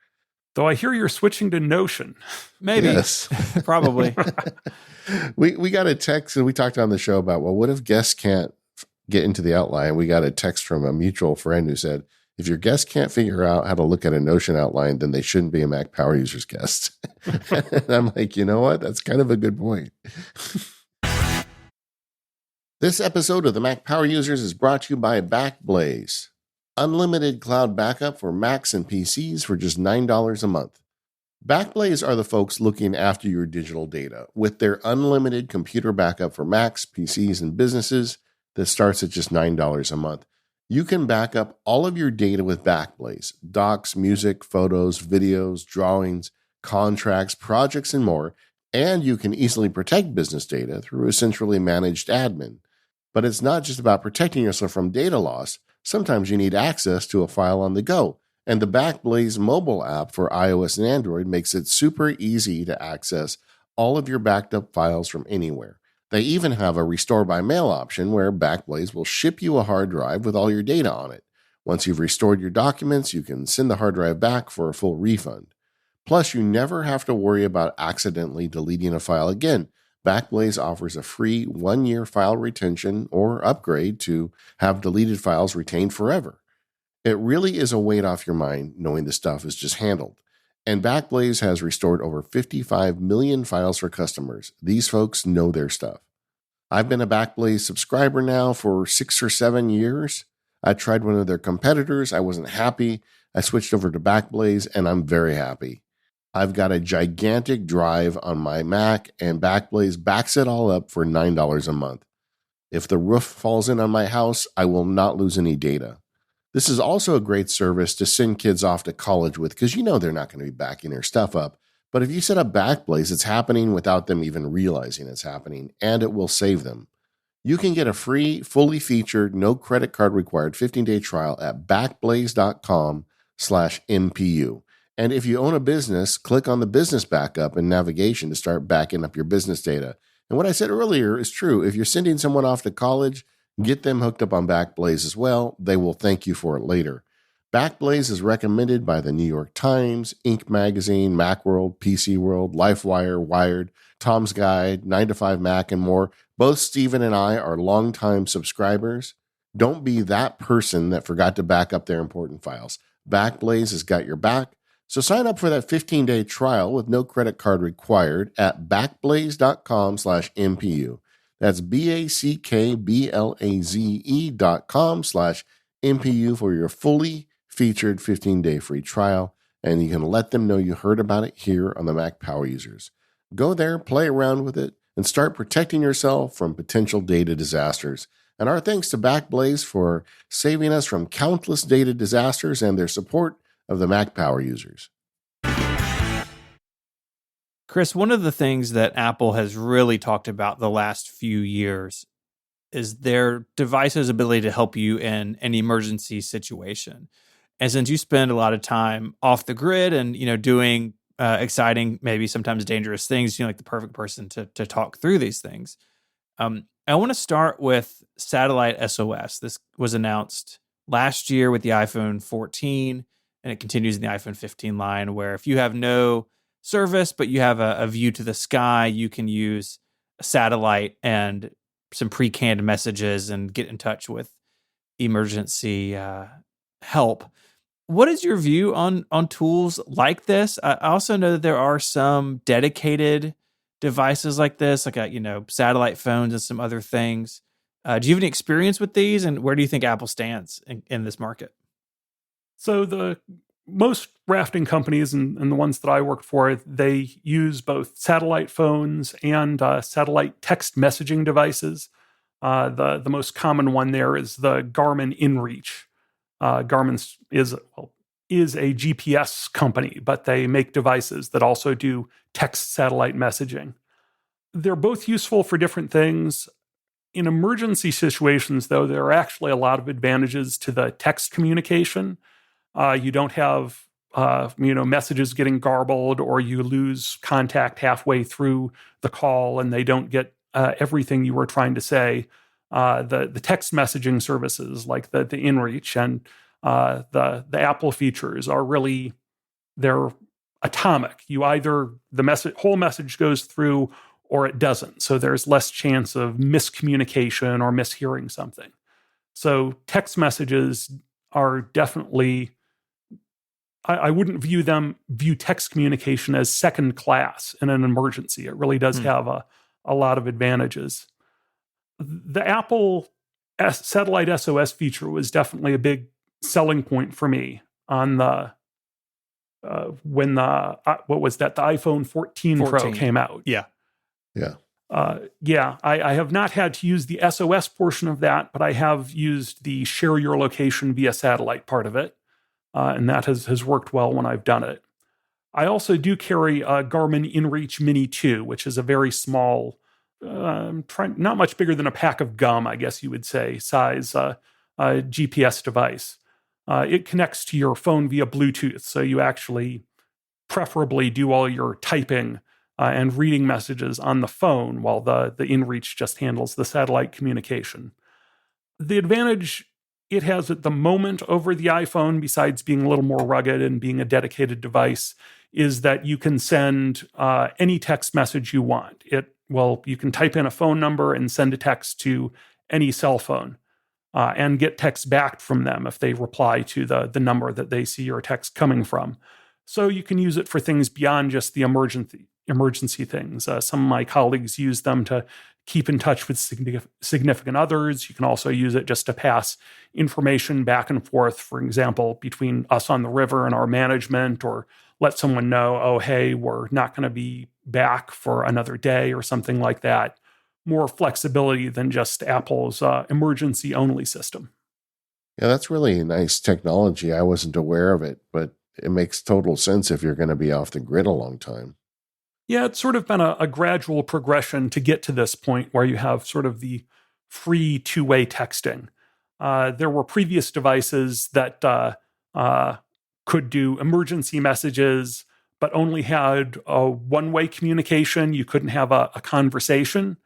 Though I hear you're switching to Notion. Maybe. Yes. Probably. We got a text, and we talked on the show about, well, what if guests can't get into the outline? We got a text from a mutual friend who said, if your guest can't figure out how to look at a Notion outline, then they shouldn't be a Mac Power Users guest. And I'm like, you know what? That's kind of a good point. This episode of the Mac Power Users is brought to you by Backblaze. Unlimited cloud backup for Macs and PCs for just $9 a month. Backblaze are the folks looking after your digital data with their unlimited computer backup for Macs, PCs, and businesses that starts at just $9 a month. You can back up all of your data with Backblaze: docs, music, photos, videos, drawings, contracts, projects, and more. And you can easily protect business data through a centrally managed admin. But it's not just about protecting yourself from data loss. Sometimes you need access to a file on the go. And the Backblaze mobile app for iOS and Android makes it super easy to access all of your backed up files from anywhere. They even have a restore by mail option where Backblaze will ship you a hard drive with all your data on it. Once you've restored your documents, you can send the hard drive back for a full refund. Plus, you never have to worry about accidentally deleting a file again. Backblaze offers a free 1-year file retention or upgrade to have deleted files retained forever. It really is a weight off your mind knowing the stuff is just handled. And Backblaze has restored over 55 million files for customers. These folks know their stuff. I've been a Backblaze subscriber now for 6 or 7 years. I tried one of their competitors. I wasn't happy. I switched over to Backblaze, and I'm very happy. I've got a gigantic drive on my Mac, and Backblaze backs it all up for $9 a month. If the roof falls in on my house, I will not lose any data. This is also a great service to send kids off to college with, because you know they're not going to be backing their stuff up. But if you set up Backblaze, it's happening without them even realizing it's happening, and it will save them. You can get a free, fully featured, no credit card required 15-day trial at backblaze.com/MPU. And if you own a business, click on the business backup in navigation to start backing up your business data. And what I said earlier is true. If you're sending someone off to college, get them hooked up on Backblaze as well. They will thank you for it later. Backblaze is recommended by the New York Times, Inc. Magazine, Macworld, PC World, LifeWire, Wired, Tom's Guide, 9 to 5 Mac, and more. Both Stephen and I are longtime subscribers. Don't be that person that forgot to back up their important files. Backblaze has got your back. So sign up for that 15-day trial with no credit card required at backblaze.com/MPU. That's backblaze.com/MPU for your fully featured 15-day free trial. And you can let them know you heard about it here on the Mac Power Users. Go there, play around with it, and start protecting yourself from potential data disasters. And our thanks to Backblaze for saving us from countless data disasters and their support of the Mac Power Users. Chris, one of the things that Apple has really talked about the last few years is their device's ability to help you in an emergency situation. And since you spend a lot of time off the grid and, doing exciting, maybe sometimes dangerous things, like the perfect person to talk through these things. I want to start with Satellite SOS. This was announced last year with the iPhone 14. And it continues in the iPhone 15 line, where if you have no service, but you have a view to the sky, you can use a satellite and some pre-canned messages and get in touch with emergency help. What is your view on tools like this? I also know that there are some dedicated devices like this, like satellite phones and some other things. Do you have any experience with these, and where do you think Apple stands in this market? So the most rafting companies and the ones that I worked for, they use both satellite phones and satellite text messaging devices. The most common one there is the Garmin InReach. Garmin is a GPS company, but they make devices that also do text satellite messaging. They're both useful for different things. In emergency situations, though, there are actually a lot of advantages to the text communication. You don't have messages getting garbled, or you lose contact halfway through the call and they don't get everything you were trying to say. The text messaging services like the InReach and the Apple features are really, they're atomic. You either the whole message goes through or it doesn't. So there's less chance of miscommunication or mishearing something. So text messages are definitely, I wouldn't view text communication as second class in an emergency. It really does have a lot of advantages. The Apple satellite SOS feature was definitely a big selling point for me on the when the iPhone 14 Pro came out. Yeah. I have not had to use the SOS portion of that, but I have used the share your location via satellite part of it, and that has worked well when I've done it. I also do carry a Garmin InReach Mini 2, which is a very small, not much bigger than a pack of gum, I guess you would say, size GPS device. It connects to your phone via Bluetooth, so you actually preferably do all your typing and reading messages on the phone, while the InReach just handles the satellite communication. The advantage it has at the moment over the iPhone, besides being a little more rugged and being a dedicated device, is that you can send any text message you want. You can type in a phone number and send a text to any cell phone and get text back from them if they reply to the number that they see your text coming from. So you can use it for things beyond just the emergency things. Some of my colleagues use them to keep in touch with significant others. You can also use it just to pass information back and forth, for example, between us on the river and our management, or let someone know, oh, hey, we're not going to be back for another day or something like that. More flexibility than just Apple's emergency-only system. Yeah, that's really nice technology. I wasn't aware of it, but it makes total sense if you're going to be off the grid a long time. Yeah, it's sort of been a gradual progression to get to this point where you have sort of the free two-way texting. There were previous devices that could do emergency messages, but only had a one-way communication. You couldn't have a conversation.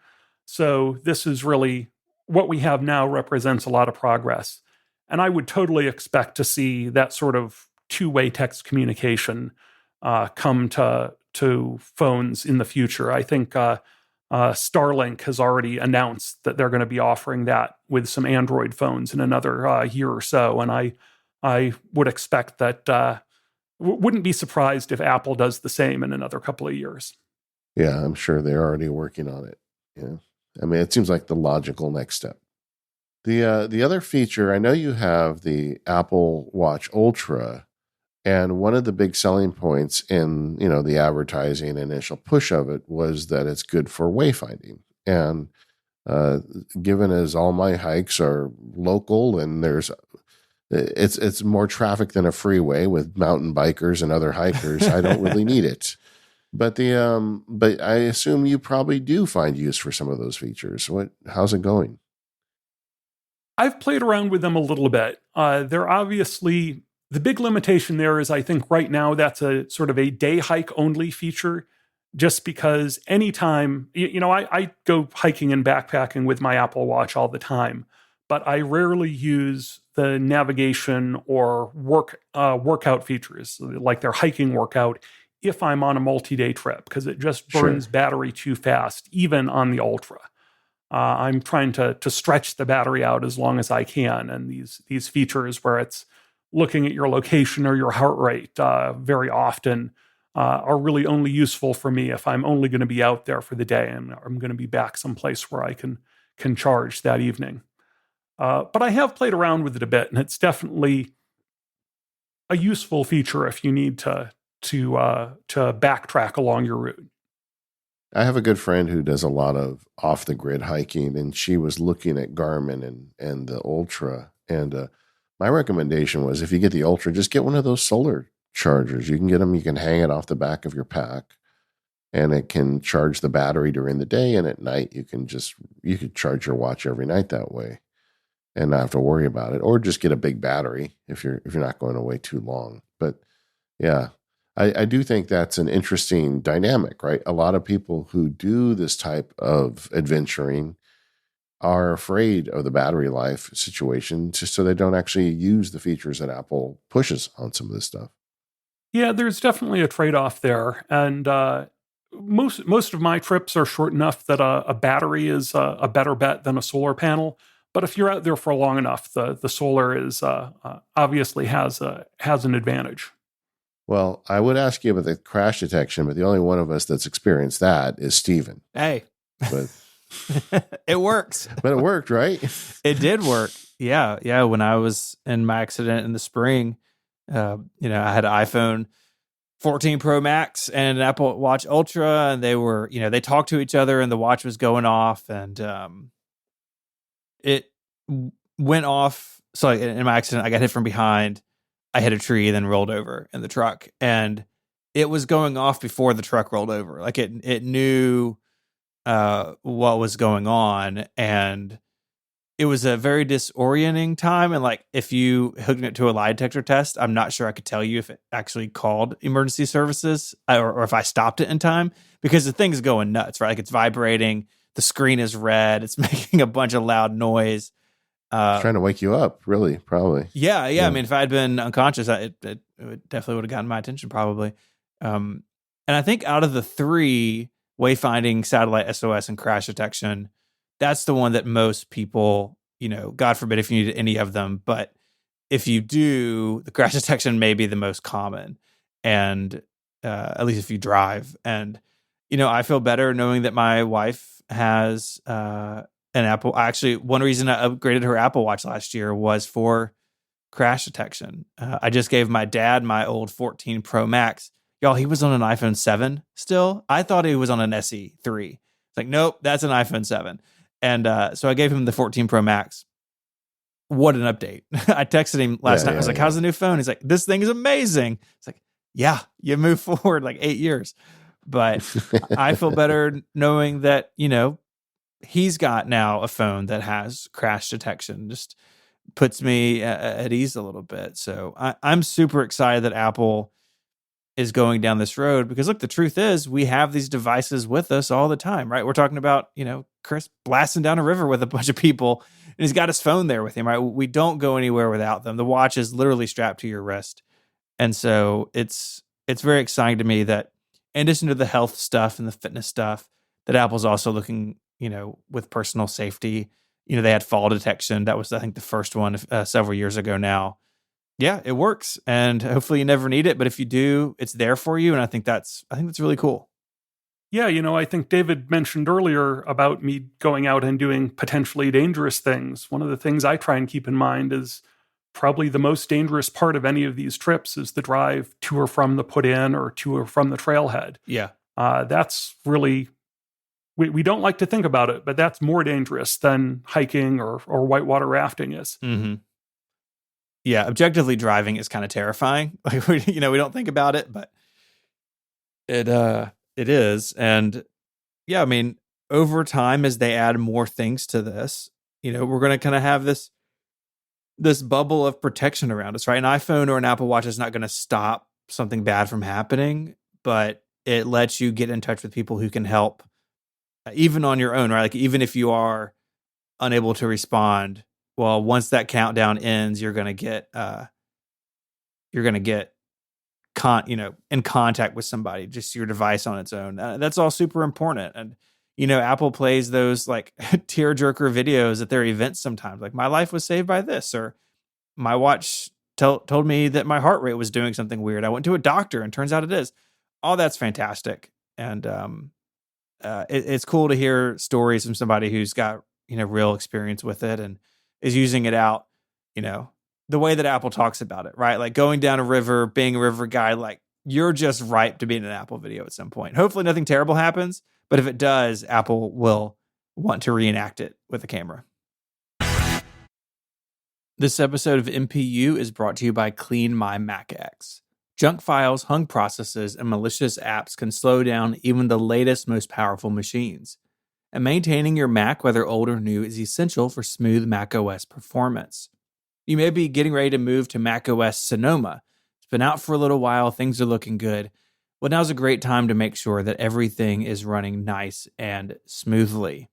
So this is really, what we have now represents a lot of progress. And I would totally expect to see that sort of two-way text communication come to phones in the future. I think Starlink has already announced that they're going to be offering that with some Android phones in another year or so. And I would expect that, wouldn't be surprised if Apple does the same in another couple of years. Yeah, I'm sure they're already working on it. Yeah. I mean, it seems like the logical next step. The other feature, I know you have the Apple Watch Ultra, and one of the big selling points in, the advertising initial push of it was that it's good for wayfinding. And given as all my hikes are local and it's more traffic than a freeway with mountain bikers and other hikers, I don't really need it. But but I assume you probably do find use for some of those features. How's it going? I've played around with them a little bit. They're obviously, the big limitation there is, I think right now that's a sort of a day hike only feature, just because anytime, I go hiking and backpacking with my Apple Watch all the time, but I rarely use the navigation or workout features, like their hiking workout, if I'm on a multi-day trip, because it just burns battery too fast, even on the Ultra. I'm trying to stretch the battery out as long as I can. And these features where it's looking at your location or your heart rate very often are really only useful for me if I'm only going to be out there for the day and I'm going to be back someplace where I can charge that evening. But I have played around with it a bit, and it's definitely a useful feature if you need to backtrack along your route. I have a good friend who does a lot of off the grid hiking, and she was looking at Garmin and the Ultra. And my recommendation was, if you get the Ultra, just get one of those solar chargers. You can get them. You can hang it off the back of your pack, and it can charge the battery during the day. And at night, you could charge your watch every night that way, and not have to worry about it. Or just get a big battery if you're not going away too long. But yeah. I do think that's an interesting dynamic, right? A lot of people who do this type of adventuring are afraid of the battery life situation, just so they don't actually use the features that Apple pushes on some of this stuff. Yeah, there's definitely a trade-off there. And most of my trips are short enough that a battery is a better bet than a solar panel. But if you're out there for long enough, the solar is obviously has an advantage. Well, I would ask you about the crash detection, but the only one of us that's experienced that is Steven. Hey. But it works. But it worked, right? It did work. Yeah. When I was in my accident in the spring, I had an iPhone 14 Pro Max and an Apple Watch Ultra, and they were, they talked to each other and the watch was going off, and it went off. So in my accident, I got hit from behind. I hit a tree, then rolled over in the truck, and it was going off before the truck rolled over. Like it knew what was going on, and it was a very disorienting time. And like, if you hooked it to a lie detector test, I'm not sure I could tell you if it actually called emergency services or if I stopped it in time, because the thing's going nuts, right? Like, it's vibrating, the screen is red, it's making a bunch of loud noise. Trying to wake you up, really, probably. Yeah. I mean, if I had been unconscious, it definitely would have gotten my attention, probably. And I think out of the three, wayfinding, satellite SOS, and crash detection, that's the one that most people, God forbid if you need any of them, but if you do, the crash detection may be the most common, and at least if you drive. And I feel better knowing that my wife has an Apple. Actually, one reason I upgraded her Apple Watch last year was for crash detection. I just gave my dad my old 14 Pro Max. Y'all, he was on an iPhone 7 still. I thought he was on an SE 3. It's like, nope, that's an iPhone 7. And so I gave him the 14 Pro Max. What an update. I texted him last night. I was like, how's the new phone? He's like, this thing is amazing. It's like, yeah, you move forward like 8 years. But I feel better knowing that, he's got now a phone that has crash detection. Just puts me at ease a little bit. So I'm super excited that Apple is going down this road, because look, the truth is we have these devices with us all the time, right? We're talking about, Chris blasting down a river with a bunch of people, and he's got his phone there with him, right? We don't go anywhere without them. The watch is literally strapped to your wrist. And so it's very exciting to me that, in addition to the health stuff and the fitness stuff, that Apple's also looking, with personal safety. They had fall detection. That was, I think, the first one several years ago now. Yeah, it works, and hopefully you never need it, but if you do, it's there for you, and I think that's really cool. Yeah, I think David mentioned earlier about me going out and doing potentially dangerous things. One of the things I try and keep in mind is probably the most dangerous part of any of these trips is the drive to or from the put-in or to or from the trailhead. Yeah. That's really, we don't like to think about it, but that's more dangerous than hiking or whitewater rafting is. Mm-hmm. Yeah, objectively driving is kind of terrifying. Like, we don't think about it, but it is. And yeah, I mean, over time, as they add more things to this, we're going to kind of have this bubble of protection around us, right? An iPhone or an Apple Watch is not going to stop something bad from happening, but it lets you get in touch with people who can help, even on your own, right? Like, even if you are unable to respond, well, once that countdown ends, you're going to get in contact with somebody, just your device on its own. That's all super important. And, Apple plays those like tearjerker videos at their events sometimes. Like, my life was saved by this, or my watch told me that my heart rate was doing something weird. I went to a doctor and turns out it is. All that's fantastic. And it's cool to hear stories from somebody who's got, real experience with it and is using it out, the way that Apple talks about it, right? Like going down a river, being a river guide, like you're just ripe to be in an Apple video at some point. Hopefully nothing terrible happens, but if it does, Apple will want to reenact it with a camera. This episode of MPU is brought to you by Clean My Mac X. Junk files, hung processes, and malicious apps can slow down even the latest, most powerful machines. And maintaining your Mac, whether old or new, is essential for smooth macOS performance. You may be getting ready to move to macOS Sonoma. It's been out for a little while, things are looking good. Well, now's a great time to make sure that everything is running nice and smoothly.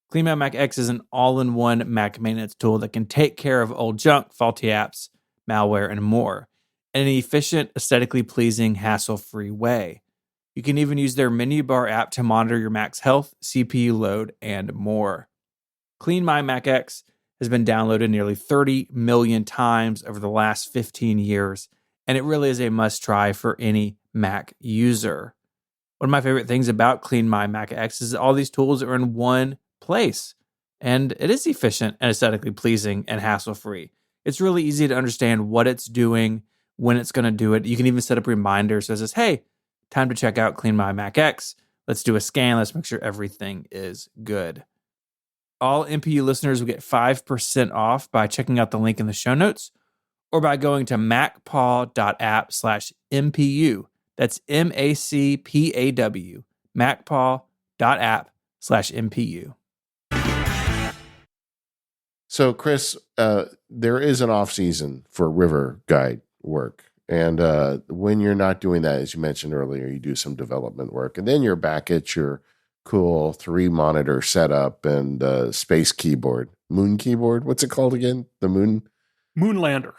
Clean My Mac X is an all-in-one Mac maintenance tool that can take care of old junk, faulty apps, malware, and more in an efficient, aesthetically pleasing, hassle-free way. You can even use their menu bar app to monitor your Mac's health, CPU load, and more. Clean My Mac X has been downloaded nearly 30 million times over the last 15 years, and it really is a must-try for any Mac user. One of my favorite things about Clean My Mac X is that all these tools are in one place, and it is efficient and aesthetically pleasing and hassle-free. It's really easy to understand what it's doing, when it's going to do it. You can even set up reminders that says, hey, time to check out Clean My Mac X. Let's do a scan. Let's make sure everything is good. All MPU listeners will get 5% off by checking out the link in the show notes or by going to macpaw.app/MPU. That's MACPAW, macpaw.app/MPU. So, Chris, there is an off season for river guide work. And when you're not doing that, as you mentioned earlier, you do some development work. And then you're back at your cool 3-monitor setup and space keyboard. Moon keyboard? What's it called again? The Moon? Moonlander.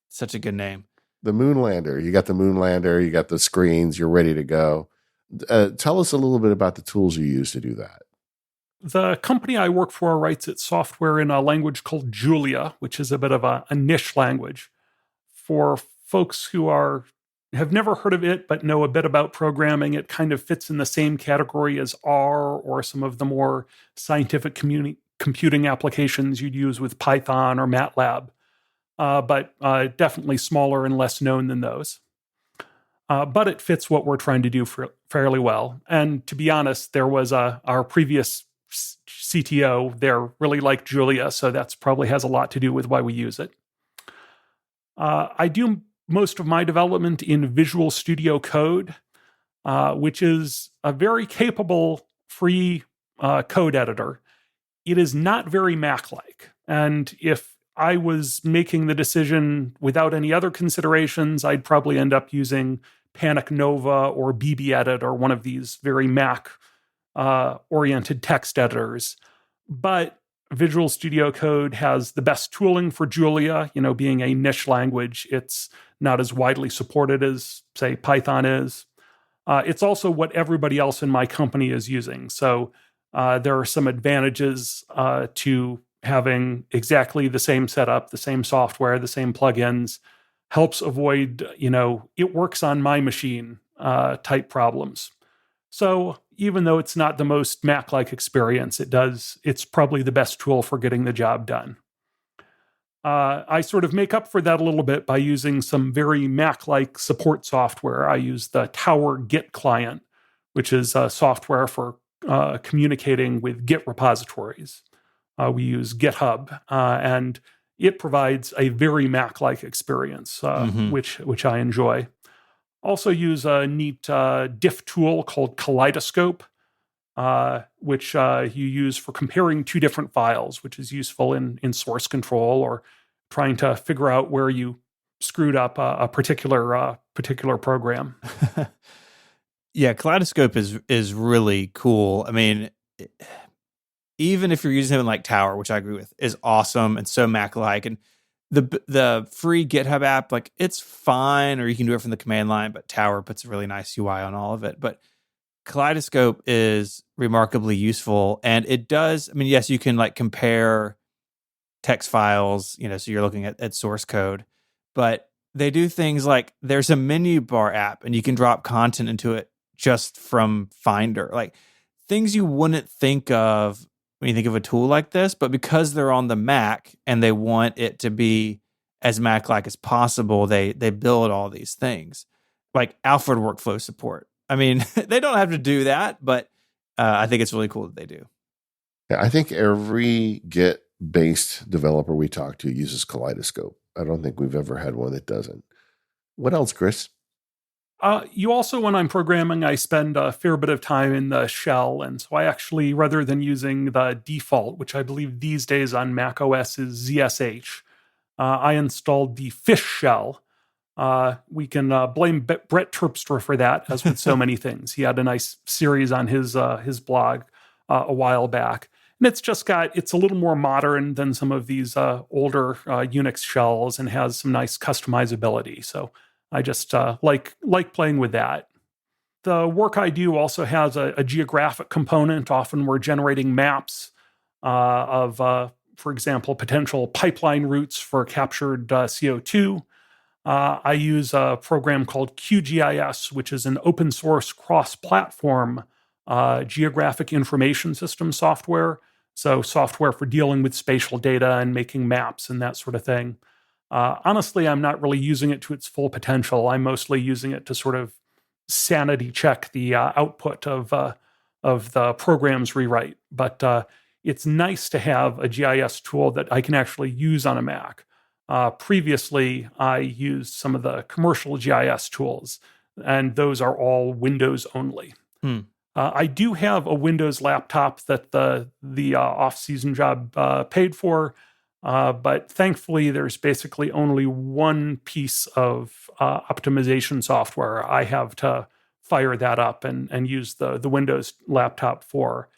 Such a good name. The Moonlander. You got the Moonlander, you got the screens, you're ready to go. Tell us a little bit about the tools you use to do that. The company I work for writes its software in a language called Julia, which is a bit of a niche language. For folks who have never heard of it but know a bit about programming, it kind of fits in the same category as R or some of the more scientific computing applications you'd use with Python or MATLAB, but definitely smaller and less known than those. But it fits what we're trying to do fairly well. And to be honest, there was our previous CTO there really liked Julia, so that's probably has a lot to do with why we use it. I do most of my development in Visual Studio Code, which is a very capable free code editor. It is not very Mac-like. And if I was making the decision without any other considerations, I'd probably end up using Panic Nova or BBEdit or one of these very Mac-oriented text editors. But Visual Studio Code has the best tooling for Julia. Being a niche language, it's not as widely supported as, say, Python is. It's also what everybody else in my company is using. So there are some advantages to having exactly the same setup, the same software, the same plugins. Helps avoid, it works on my machine type problems. So even though it's not the most Mac-like experience, it's probably the best tool for getting the job done. I sort of make up for that a little bit by using some very Mac-like support software. I use the Tower Git client, which is software for communicating with Git repositories. We use GitHub, and it provides a very Mac-like experience, which I enjoy. Also use a neat diff tool called Kaleidoscope, which you use for comparing two different files, which is useful in source control or trying to figure out where you screwed up a particular program. Yeah, Kaleidoscope is really cool. I mean, even if you're using something like Tower, which I agree with, is awesome and so Mac-like, and the free GitHub app, like it's fine, or you can do it from the command line, but Tower puts a really nice UI on all of it. But Kaleidoscope is remarkably useful, and it does. I mean, yes, you can like compare text files, so you're looking at source code, but they do things like there's a menu bar app and you can drop content into it just from Finder, like things you wouldn't think of when you think of a tool like this, but because they're on the Mac and they want it to be as Mac-like as possible, they build all these things like Alfred workflow support. I mean, they don't have to do that, but I think it's really cool that they do. Yeah, I think every Git-based developer we talk to uses Kaleidoscope. I don't think we've ever had one that doesn't. What else, Chris? You also, when I'm programming, I spend a fair bit of time in the shell. And so I actually, rather than using the default, which I believe these days on Mac OS is ZSH, I installed the fish shell. We can blame Brett Terpstra for that, as with so many things. He had a nice series on his blog a while back. And it's a little more modern than some of these older Unix shells and has some nice customizability. So I just like playing with that. The work I do also has a geographic component. Often we're generating maps of, for example, potential pipeline routes for captured CO2. I use a program called QGIS, which is an open source cross-platform geographic information system software. So software for dealing with spatial data and making maps and that sort of thing. Honestly, I'm not really using it to its full potential. I'm mostly using it to sort of sanity check the output of the program's rewrite. But it's nice to have a GIS tool that I can actually use on a Mac. Previously, I used some of the commercial GIS tools, and those are all Windows only. I do have a Windows laptop that the off-season job paid for, but thankfully there's basically only one piece of optimization software I have to fire that up and use the Windows laptop for.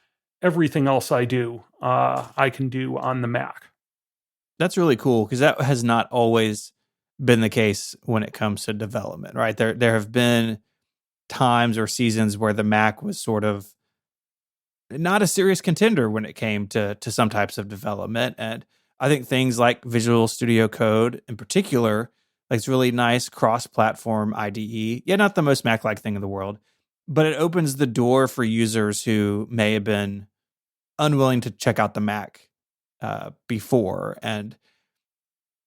Everything else I do, I can do on the Mac. That's really cool because that has not always been the case when it comes to development, right? There have been times or seasons where the Mac was sort of not a serious contender when it came to some types of development. And I think things like Visual Studio Code in particular, like it's really nice cross-platform IDE. Yeah, not the most Mac-like thing in the world, but it opens the door for users who may have been unwilling to check out the Mac before. And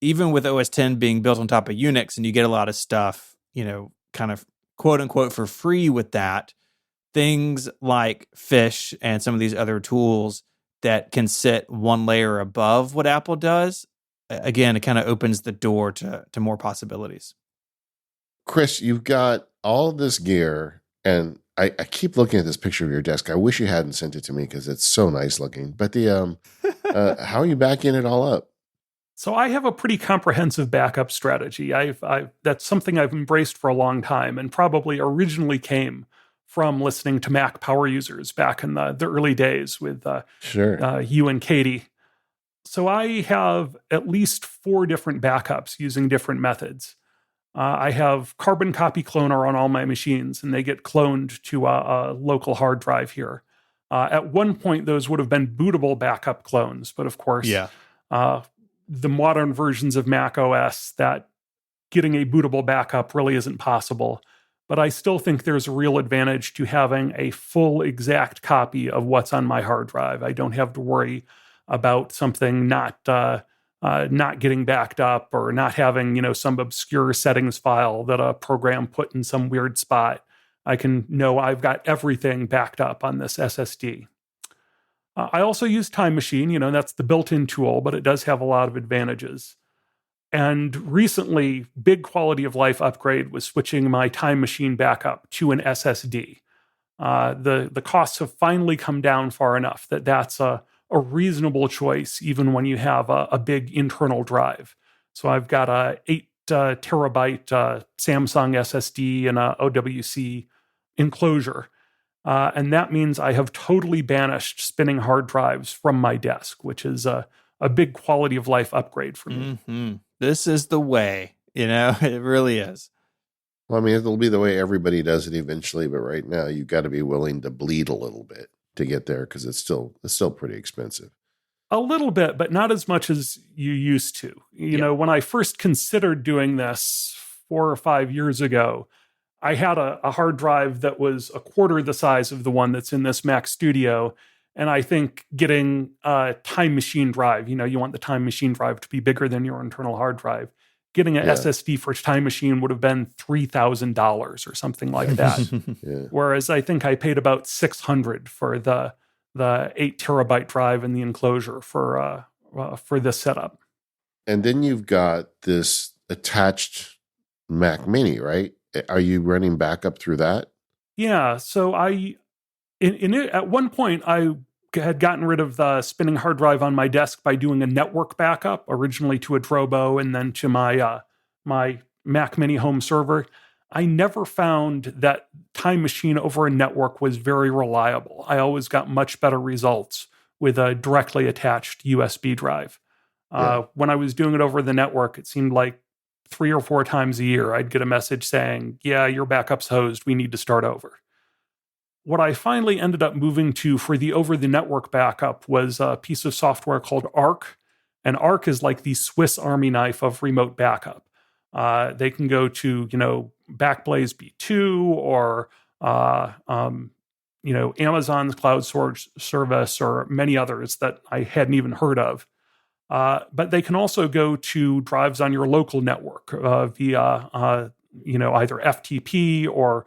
even with OS X being built on top of Unix and you get a lot of stuff, kind of quote unquote for free with that, things like Fish and some of these other tools that can sit one layer above what Apple does, again, it kind of opens the door to more possibilities. Chris, you've got all this gear, and I keep looking at this picture of your desk. I wish you hadn't sent it to me because it's so nice looking. But how are you backing it all up? So I have a pretty comprehensive backup strategy. That's something I've embraced for a long time, and probably originally came from listening to Mac power users back in the early days with you and Katie. So I have at least 4 different backups using different methods. I have Carbon Copy Cloner on all my machines, and they get cloned to a local hard drive here. At one point, those would have been bootable backup clones, but of course, the modern versions of Mac OS, that getting a bootable backup really isn't possible. But I still think there's a real advantage to having a full exact copy of what's on my hard drive. I don't have to worry about something not getting backed up or not having, some obscure settings file that a program put in some weird spot. I can know I've got everything backed up on this SSD. I also use Time Machine, that's the built-in tool, but it does have a lot of advantages. And recently, big quality of life upgrade was switching my Time Machine backup to an SSD. The costs have finally come down far enough that that's a reasonable choice, even when you have a big internal drive. So I've got a 8 terabyte Samsung SSD and a OWC enclosure. And that means I have totally banished spinning hard drives from my desk, which is a big quality of life upgrade for me. Mm-hmm. This is the way, it really is. Well, I mean, it'll be the way everybody does it eventually, but right now you've got to be willing to bleed a little bit to get there because it's still pretty expensive. A little bit, but not as much as you used to. You know, when I first considered doing this 4 or 5 years ago, I had a hard drive that was a quarter the size of the one that's in this Mac Studio. And I think getting a Time Machine drive, you want the Time Machine drive to be bigger than your internal hard drive. Getting an SSD for Time Machine would have been $3,000 or something like that. Whereas I think I paid about $600 for the 8 terabyte drive and the enclosure for this setup. And then you've got this attached Mac Mini, right? Are you running backup through that? Yeah. So at one point I had gotten rid of the spinning hard drive on my desk by doing a network backup, originally to a Drobo and then to my Mac Mini home server. I never found that Time Machine over a network was very reliable. I always got much better results with a directly attached USB drive. When I was doing it over the network, it seemed like 3 or 4 times a year, I'd get a message saying, yeah, your backup's hosed. We need to start over. What I finally ended up moving to for the over-the-network backup was a piece of software called Arc. And Arc is like the Swiss Army knife of remote backup. They can go to, Backblaze B2 or, Amazon's cloud storage service or many others that I hadn't even heard of. But they can also go to drives on your local network via, either FTP or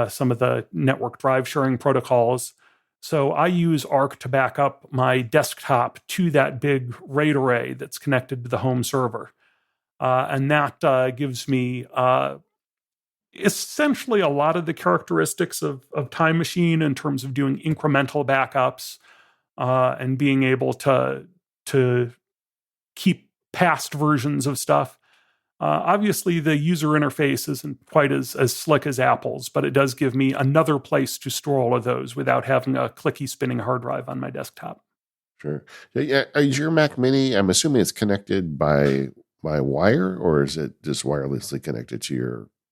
some of the network drive sharing protocols. So I use Arc to back up my desktop to that big RAID array that's connected to the home server. And that gives me essentially a lot of the characteristics of Time Machine in terms of doing incremental backups and being able to keep past versions of stuff. Obviously, the user interface isn't quite as slick as Apple's, but it does give me another place to store all of those without having a clicky spinning hard drive on my desktop. Sure. Is your Mac Mini, I'm assuming it's connected by wire, or is it just wirelessly connected to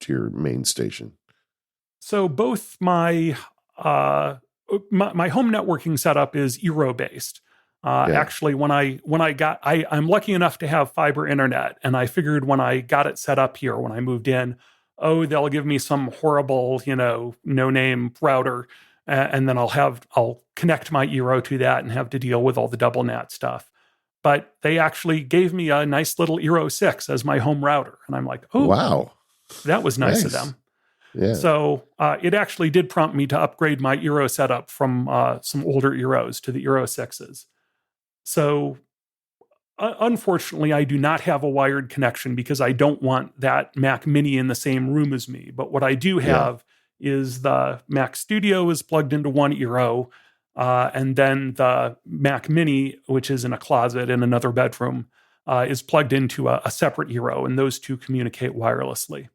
your main station? So both my home networking setup is Eero based. Actually, I'm lucky enough to have fiber internet, and I figured when I got it set up here, when I moved in, they'll give me some horrible, no-name router, and then I'll connect my Eero to that and have to deal with all the double NAT stuff. But they actually gave me a nice little Eero 6 as my home router, and I'm like, oh, wow, that was nice of them. Yeah. So it actually did prompt me to upgrade my Eero setup from some older Eeros to the Eero 6s. So unfortunately, I do not have a wired connection because I don't want that Mac Mini in the same room as me. But what I do have is the Mac Studio is plugged into one Eero, and then the Mac Mini, which is in a closet in another bedroom, is plugged into a separate Eero, and those two communicate wirelessly.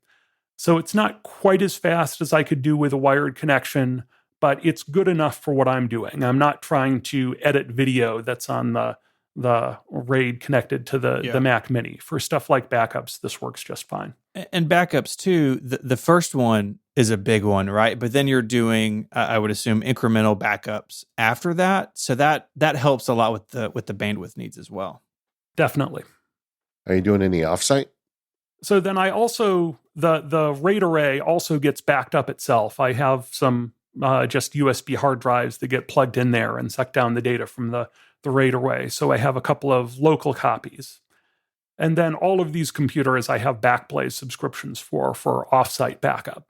So it's not quite as fast as I could do with a wired connection, but it's good enough for what I'm doing. I'm not trying to edit video that's on the RAID connected to the Mac Mini. For stuff like backups, this works just fine. And backups too, the first one is a big one, right? But then you're doing, I would assume, incremental backups after that. So that helps a lot with the bandwidth needs as well. Definitely. Are you doing any offsite? So then I also, the RAID array also gets backed up itself. I have some just USB hard drives that get plugged in there and suck down the data from the RAID array. So I have a couple of local copies. And then all of these computers I have Backblaze subscriptions for offsite backup.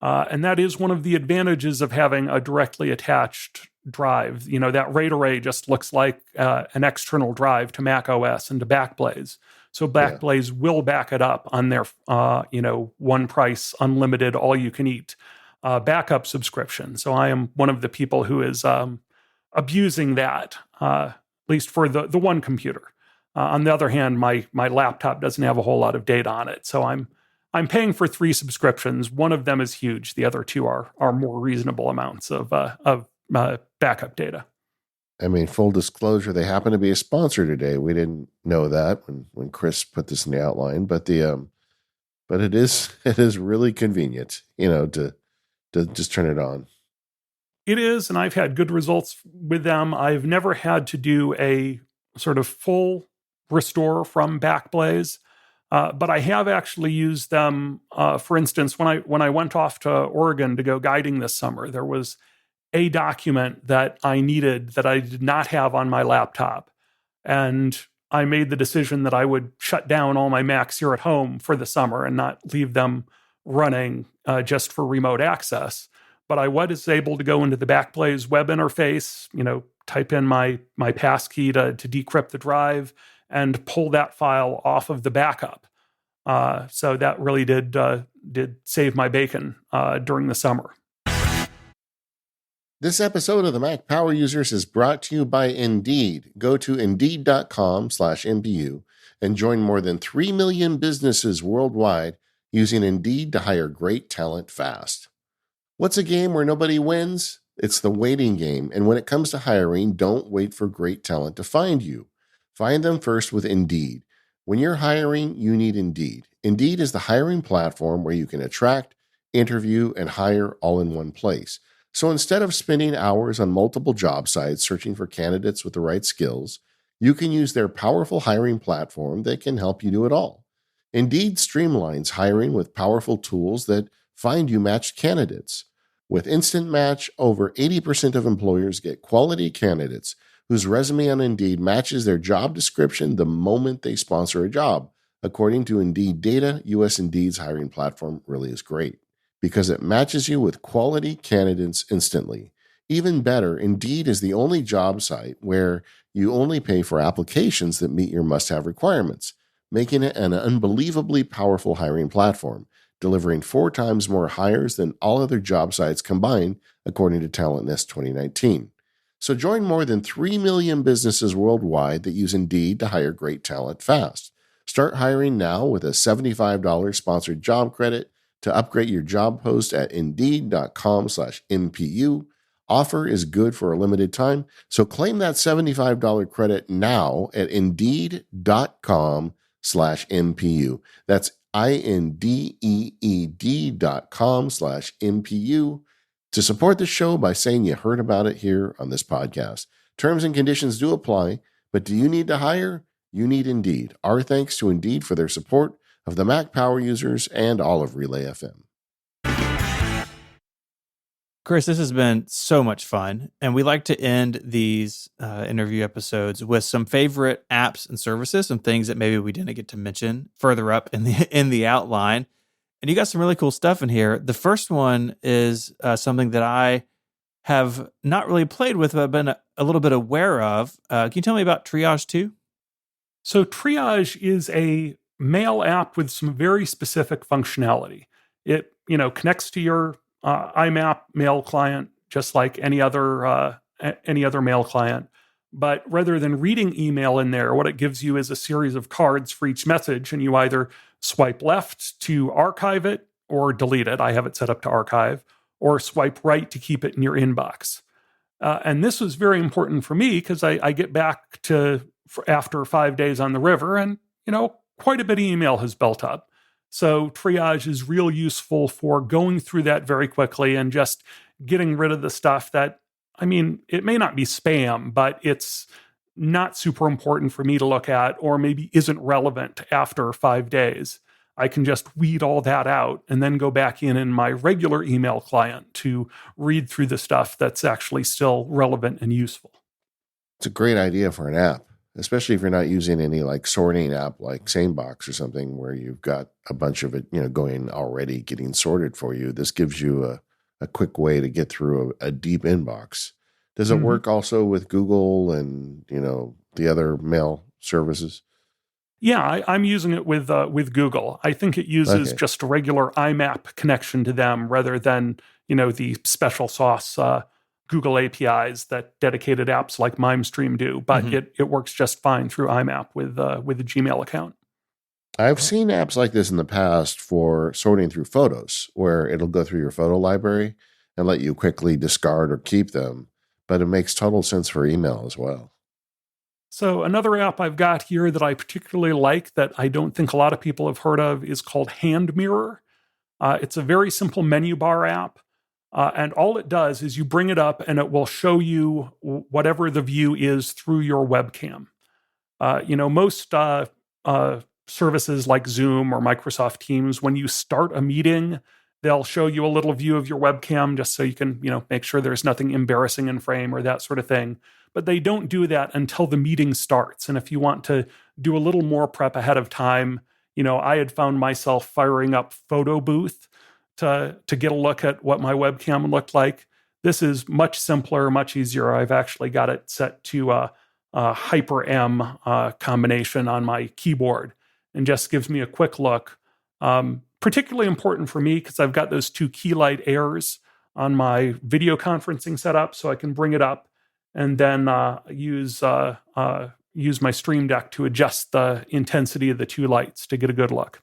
And that is one of the advantages of having a directly attached drive. That RAID array just looks like an external drive to Mac OS and to Backblaze. So Backblaze will back it up on their, one price, unlimited, all you can eat backup subscription. So I am one of the people who is abusing that, at least for the one computer. On the other hand, my laptop doesn't have a whole lot of data on it. So I'm paying for 3 subscriptions. One of them is huge. The other 2 are more reasonable amounts of backup data. I mean, full disclosure, they happen to be a sponsor today. We didn't know that when Chris put this in the outline, but but it is really convenient, to just turn it on. It is, and I've had good results with them. I've never had to do a sort of full restore from Backblaze, but I have actually used them. For instance, when I went off to Oregon to go guiding this summer, there was a document that I needed that I did not have on my laptop, and I made the decision that I would shut down all my Macs here at home for the summer and not leave them running just for remote access. But I was able to go into the Backblaze web interface, type in my passkey to decrypt the drive and pull that file off of the backup. So that really did save my bacon during the summer. This episode of the Mac Power Users is brought to you by Indeed. Go to Indeed.com/MPU and join more than 3 million businesses worldwide using Indeed to hire great talent fast. What's a game where nobody wins? It's the waiting game. And when it comes to hiring, don't wait for great talent to find you. Find them first with Indeed. When you're hiring, you need Indeed. Indeed is the hiring platform where you can attract, interview, and hire all in one place. So instead of spending hours on multiple job sites searching for candidates with the right skills, you can use their powerful hiring platform that can help you do it all. Indeed streamlines hiring with powerful tools that find you matched candidates. With Instant Match, over 80% of employers get quality candidates whose resume on Indeed matches their job description the moment they sponsor a job. According to Indeed data, US Indeed's hiring platform really is great because it matches you with quality candidates instantly. Even better, Indeed is the only job site where you only pay for applications that meet your must-have requirements, making it an unbelievably powerful hiring platform, delivering 4 times more hires than all other job sites combined, according to Talent Nest 2019. So join more than 3 million businesses worldwide that use Indeed to hire great talent fast. Start hiring now with a $75 sponsored job credit to upgrade your job post at Indeed.com/MPU. Offer is good for a limited time, so claim that $75 credit now at Indeed.com/MPU. That's INDEED.com/MPU to support the show by saying you heard about it here on this podcast. Terms and conditions do apply, but do you need to hire? You need Indeed. Our thanks to Indeed for their support of the Mac Power Users and all of Relay FM. Chris, this has been so much fun, and we like to end these interview episodes with some favorite apps and services, some things that maybe we didn't get to mention further up in the outline. And you got some really cool stuff in here. The first one is something that I have not really played with, but I've been a little bit aware of. Can you tell me about Triage 2? So Triage is a mail app with some very specific functionality. It connects to your IMAP mail client just like any other mail client. But rather than reading email in there, what it gives you is a series of cards for each message, and you either swipe left to archive it or delete it. I have it set up to archive, or swipe right to keep it in your inbox. And this was very important for me because I get back to after 5 days on the river, and quite a bit of email has built up. So Triage is real useful for going through that very quickly and just getting rid of the stuff that, it may not be spam, but it's not super important for me to look at, or maybe isn't relevant after 5 days. I can just weed all that out and then go back in my regular email client to read through the stuff that's actually still relevant and useful. It's a great idea for an app, especially if you're not using any like sorting app like SaneBox or something where you've got a bunch of it, going already getting sorted for you. This gives you a quick way to get through a deep inbox. Does it work also with Google and, the other mail services? Yeah, I'm using it with Google. I think it uses just a regular IMAP connection to them rather than, the special sauce Google APIs that dedicated apps like MimeStream do. But it works just fine through IMAP with a Gmail account. I've seen apps like this in the past for sorting through photos, where it'll go through your photo library and let you quickly discard or keep them. But it makes total sense for email as well. So another app I've got here that I particularly like that I don't think a lot of people have heard of is called Hand Mirror. It's a very simple menu bar app. And all it does is you bring it up and it will show you whatever the view is through your webcam. Most services like Zoom or Microsoft Teams, when you start a meeting, they'll show you a little view of your webcam just so you can, make sure there's nothing embarrassing in frame or that sort of thing. But they don't do that until the meeting starts. And if you want to do a little more prep ahead of time, I had found myself firing up Photo Booth to get a look at what my webcam looked like. This is much simpler, much easier. I've actually got it set to a Hyper M combination on my keyboard and just gives me a quick look. Particularly important for me because I've got those two key light airs on my video conferencing setup, so I can bring it up and then use my Stream Deck to adjust the intensity of the two lights to get a good look.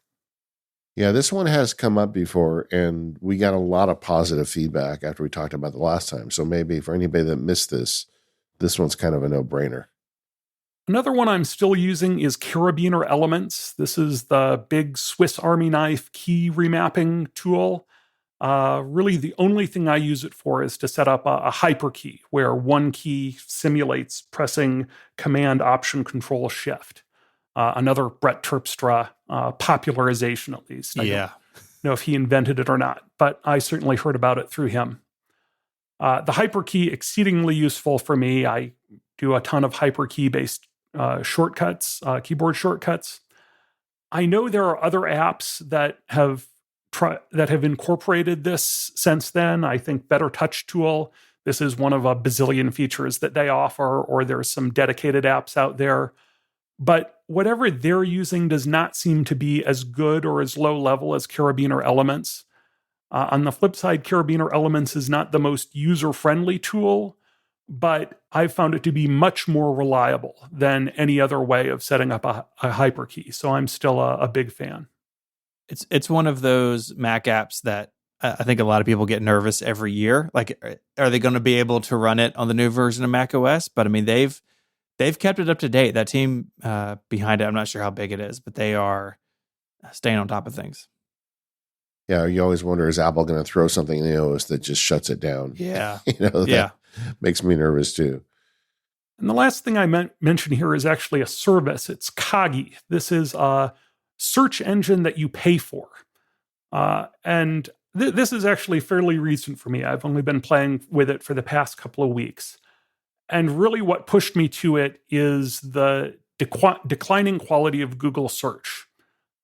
Yeah, this one has come up before, and we got a lot of positive feedback after we talked about it the last time. So maybe for anybody that missed this one's kind of a no-brainer. Another one I'm still using is Carabiner Elements. This is the big Swiss Army knife key remapping tool. Really, the only thing I use it for is to set up a hyperkey, where one key simulates pressing Command, Option, Control, Shift. Another Brett Terpstra popularization, at least. I don't know if he invented it or not, but I certainly heard about it through him. The hyperkey, exceedingly useful for me. I do a ton of hyperkey-based shortcuts, keyboard shortcuts. I know there are other apps that have incorporated this since then. I think Better Touch Tool, this is one of a bazillion features that they offer, or there's some dedicated apps out there. But whatever they're using does not seem to be as good or as low level as Carabiner Elements. On the flip side, Carabiner Elements is not the most user-friendly tool, but I've found it to be much more reliable than any other way of setting up a hyperkey. So I'm still a big fan. It's one of those Mac apps that I think a lot of people get nervous every year. Like, are they going to be able to run it on the new version of Mac OS? But I mean, they've kept it up to date. That team behind it, I'm not sure how big it is, but they are staying on top of things. Yeah, you always wonder, is Apple going to throw something in the OS that just shuts it down? Yeah. That makes me nervous too. And the last thing I mention here is actually a service. It's Kagi. This is a search engine that you pay for. And this is actually fairly recent for me. I've only been playing with it for the past couple of weeks. And really what pushed me to it is the declining quality of Google search.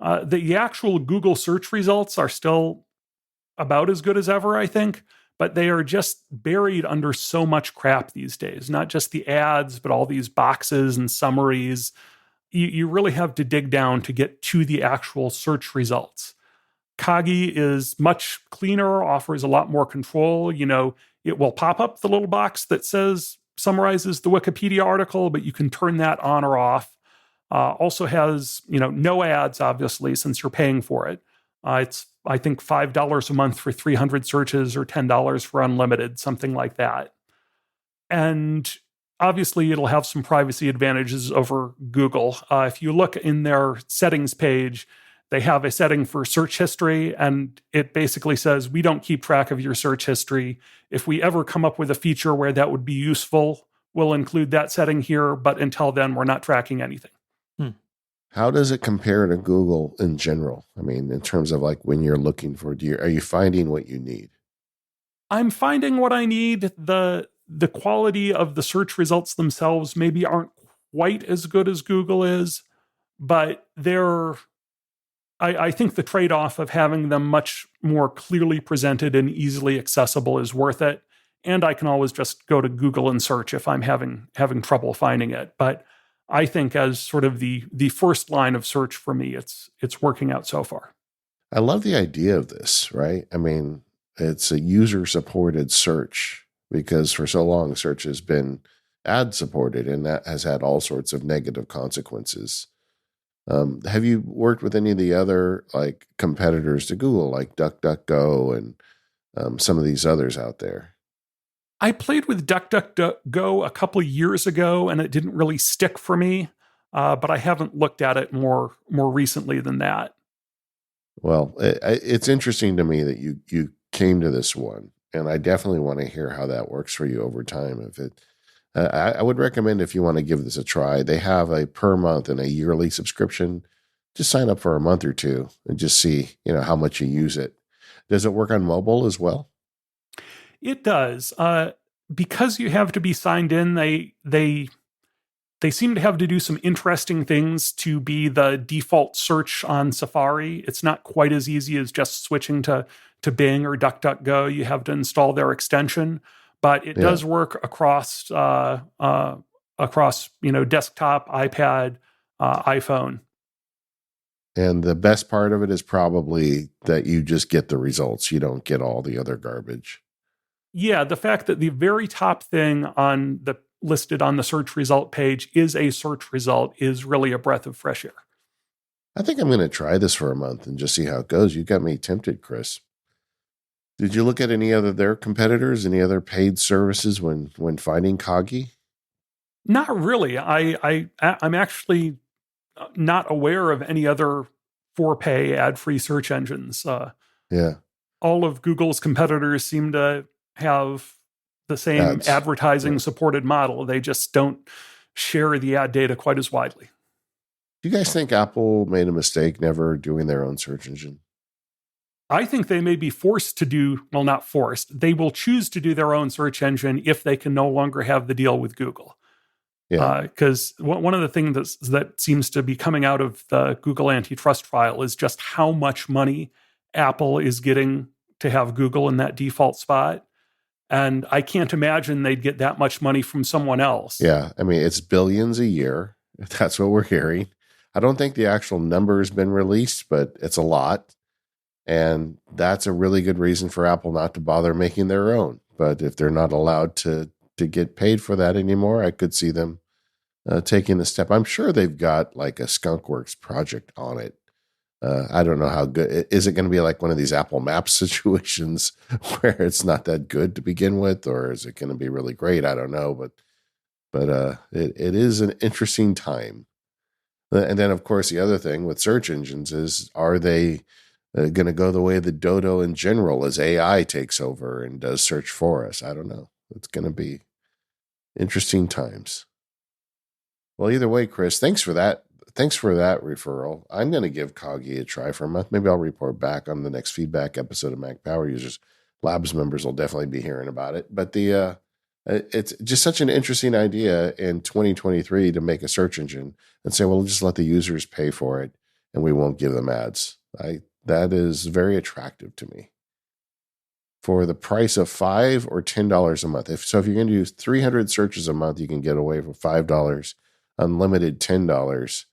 The actual Google search results are still about as good as ever, I think, but they are just buried under so much crap these days. Not just the ads, but all these boxes and summaries. You really have to dig down to get to the actual search results. Kagi is much cleaner, offers a lot more control. It will pop up the little box that summarizes the Wikipedia article, but you can turn that on or off. Also has, no ads, obviously, since you're paying for it. It's, I think, $5 a month for 300 searches or $10 for unlimited, something like that. And obviously, it'll have some privacy advantages over Google. If you look in their settings page, they have a setting for search history, and it basically says, we don't keep track of your search history. If we ever come up with a feature where that would be useful, we'll include that setting here, but until then, we're not tracking anything. How does it compare to Google in general? I mean, in terms of like when you're looking for, are you finding what you need? I'm finding what I need. The quality of the search results themselves maybe aren't quite as good as Google is, but I think the trade-off of having them much more clearly presented and easily accessible is worth it. And I can always just go to Google and search if I'm having trouble finding it. But I think as sort of the first line of search for me, it's working out so far. I love the idea of this, right? I mean, it's a user-supported search because for so long search has been ad-supported, and that has had all sorts of negative consequences. Have you worked with any of the other like competitors to Google, like DuckDuckGo and some of these others out there? I played with DuckDuckGo a couple of years ago, and it didn't really stick for me. But I haven't looked at it more recently than that. Well, it's interesting to me that you came to this one, and I definitely want to hear how that works for you over time. If it, I would recommend if you want to give this a try. They have a per month and a yearly subscription. Just sign up for a month or two and just see, how much you use it. Does it work on mobile as well? It does. Because you have to be signed in, they seem to have to do some interesting things to be the default search on Safari. It's not quite as easy as just switching to Bing or DuckDuckGo. You have to install their extension, but it does work across desktop, iPad, iPhone. And the best part of it is probably that you just get the results. You don't get all the other garbage. Yeah, the fact that the very top thing listed on the search result page is a search result is really a breath of fresh air. I think I'm going to try this for a month and just see how it goes. You got me tempted, Chris. Did you look at any other their competitors, any other paid services when finding Kagi? Not really. I'm actually not aware of any other for-pay ad-free search engines. All of Google's competitors seem to have the same advertising supported model. They just don't share the ad data quite as widely. Do you guys think Apple made a mistake never doing their own search engine? I think they may be forced to do, well, not forced. They will choose to do their own search engine if they can no longer have the deal with Google. Because one of the things that seems to be coming out of the Google antitrust trial is just how much money Apple is getting to have Google in that default spot. And I can't imagine they'd get that much money from someone else. Yeah, I mean, it's billions a year. That's what we're hearing. I don't think the actual number has been released, but it's a lot. And that's a really good reason for Apple not to bother making their own. But if they're not allowed to get paid for that anymore, I could see them taking the step. I'm sure they've got like a Skunkworks project on it. I don't know how good. Is it going to be like one of these Apple Maps situations where it's not that good to begin with, or is it going to be really great? I don't know, but it is an interesting time. And then, of course, the other thing with search engines is, are they going to go the way of the dodo in general as AI takes over and does search for us? I don't know. It's going to be interesting times. Well, either way, Chris, thanks for that. Thanks for that referral. I'm going to give Kagi a try for a month. Maybe I'll report back on the next feedback episode of Mac Power Users. Labs members will definitely be hearing about it. But it's just such an interesting idea in 2023 to make a search engine and say, well, we'll just let the users pay for it and we won't give them ads. That is very attractive to me. For the price of $5 or $10 a month. If you're going to use 300 searches a month, you can get away for $5, unlimited $10.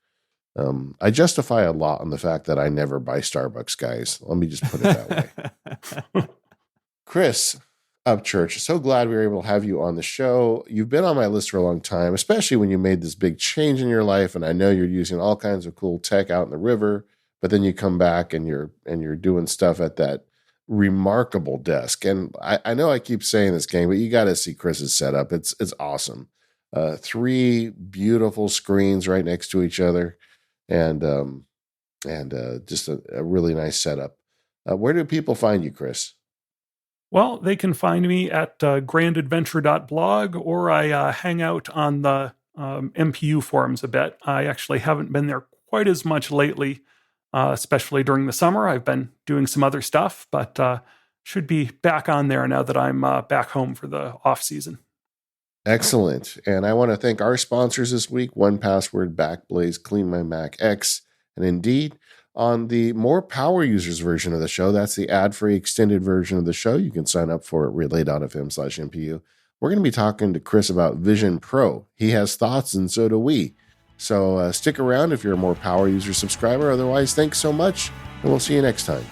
I justify a lot on the fact that I never buy Starbucks, guys. Let me just put it that way. Chris Upchurch, so glad we were able to have you on the show. You've been on my list for a long time, especially when you made this big change in your life. And I know you're using all kinds of cool tech out in the river, but then you come back and you're doing stuff at that remarkable desk. And I know I keep saying this, gang, but you got to see Chris's setup. It's awesome. 3 beautiful screens right next to each other, and just a really nice setup. Where do people find you, Chris? Well, they can find me at grandadventure.blog, or I hang out on the MPU forums a bit. I actually haven't been there quite as much lately, especially during the summer. I've been doing some other stuff, but should be back on there now that I'm back home for the off season. Excellent. And I want to thank our sponsors this week, 1Password, Backblaze, Clean My Mac X, and Indeed. On the more power users version of the show, that's the ad-free extended version of the show. You can sign up for it, relay.fm/MPU. We're going to be talking to Chris about Vision Pro. He has thoughts, and so do we. So stick around if you're a more power user subscriber. Otherwise, thanks so much, and we'll see you next time.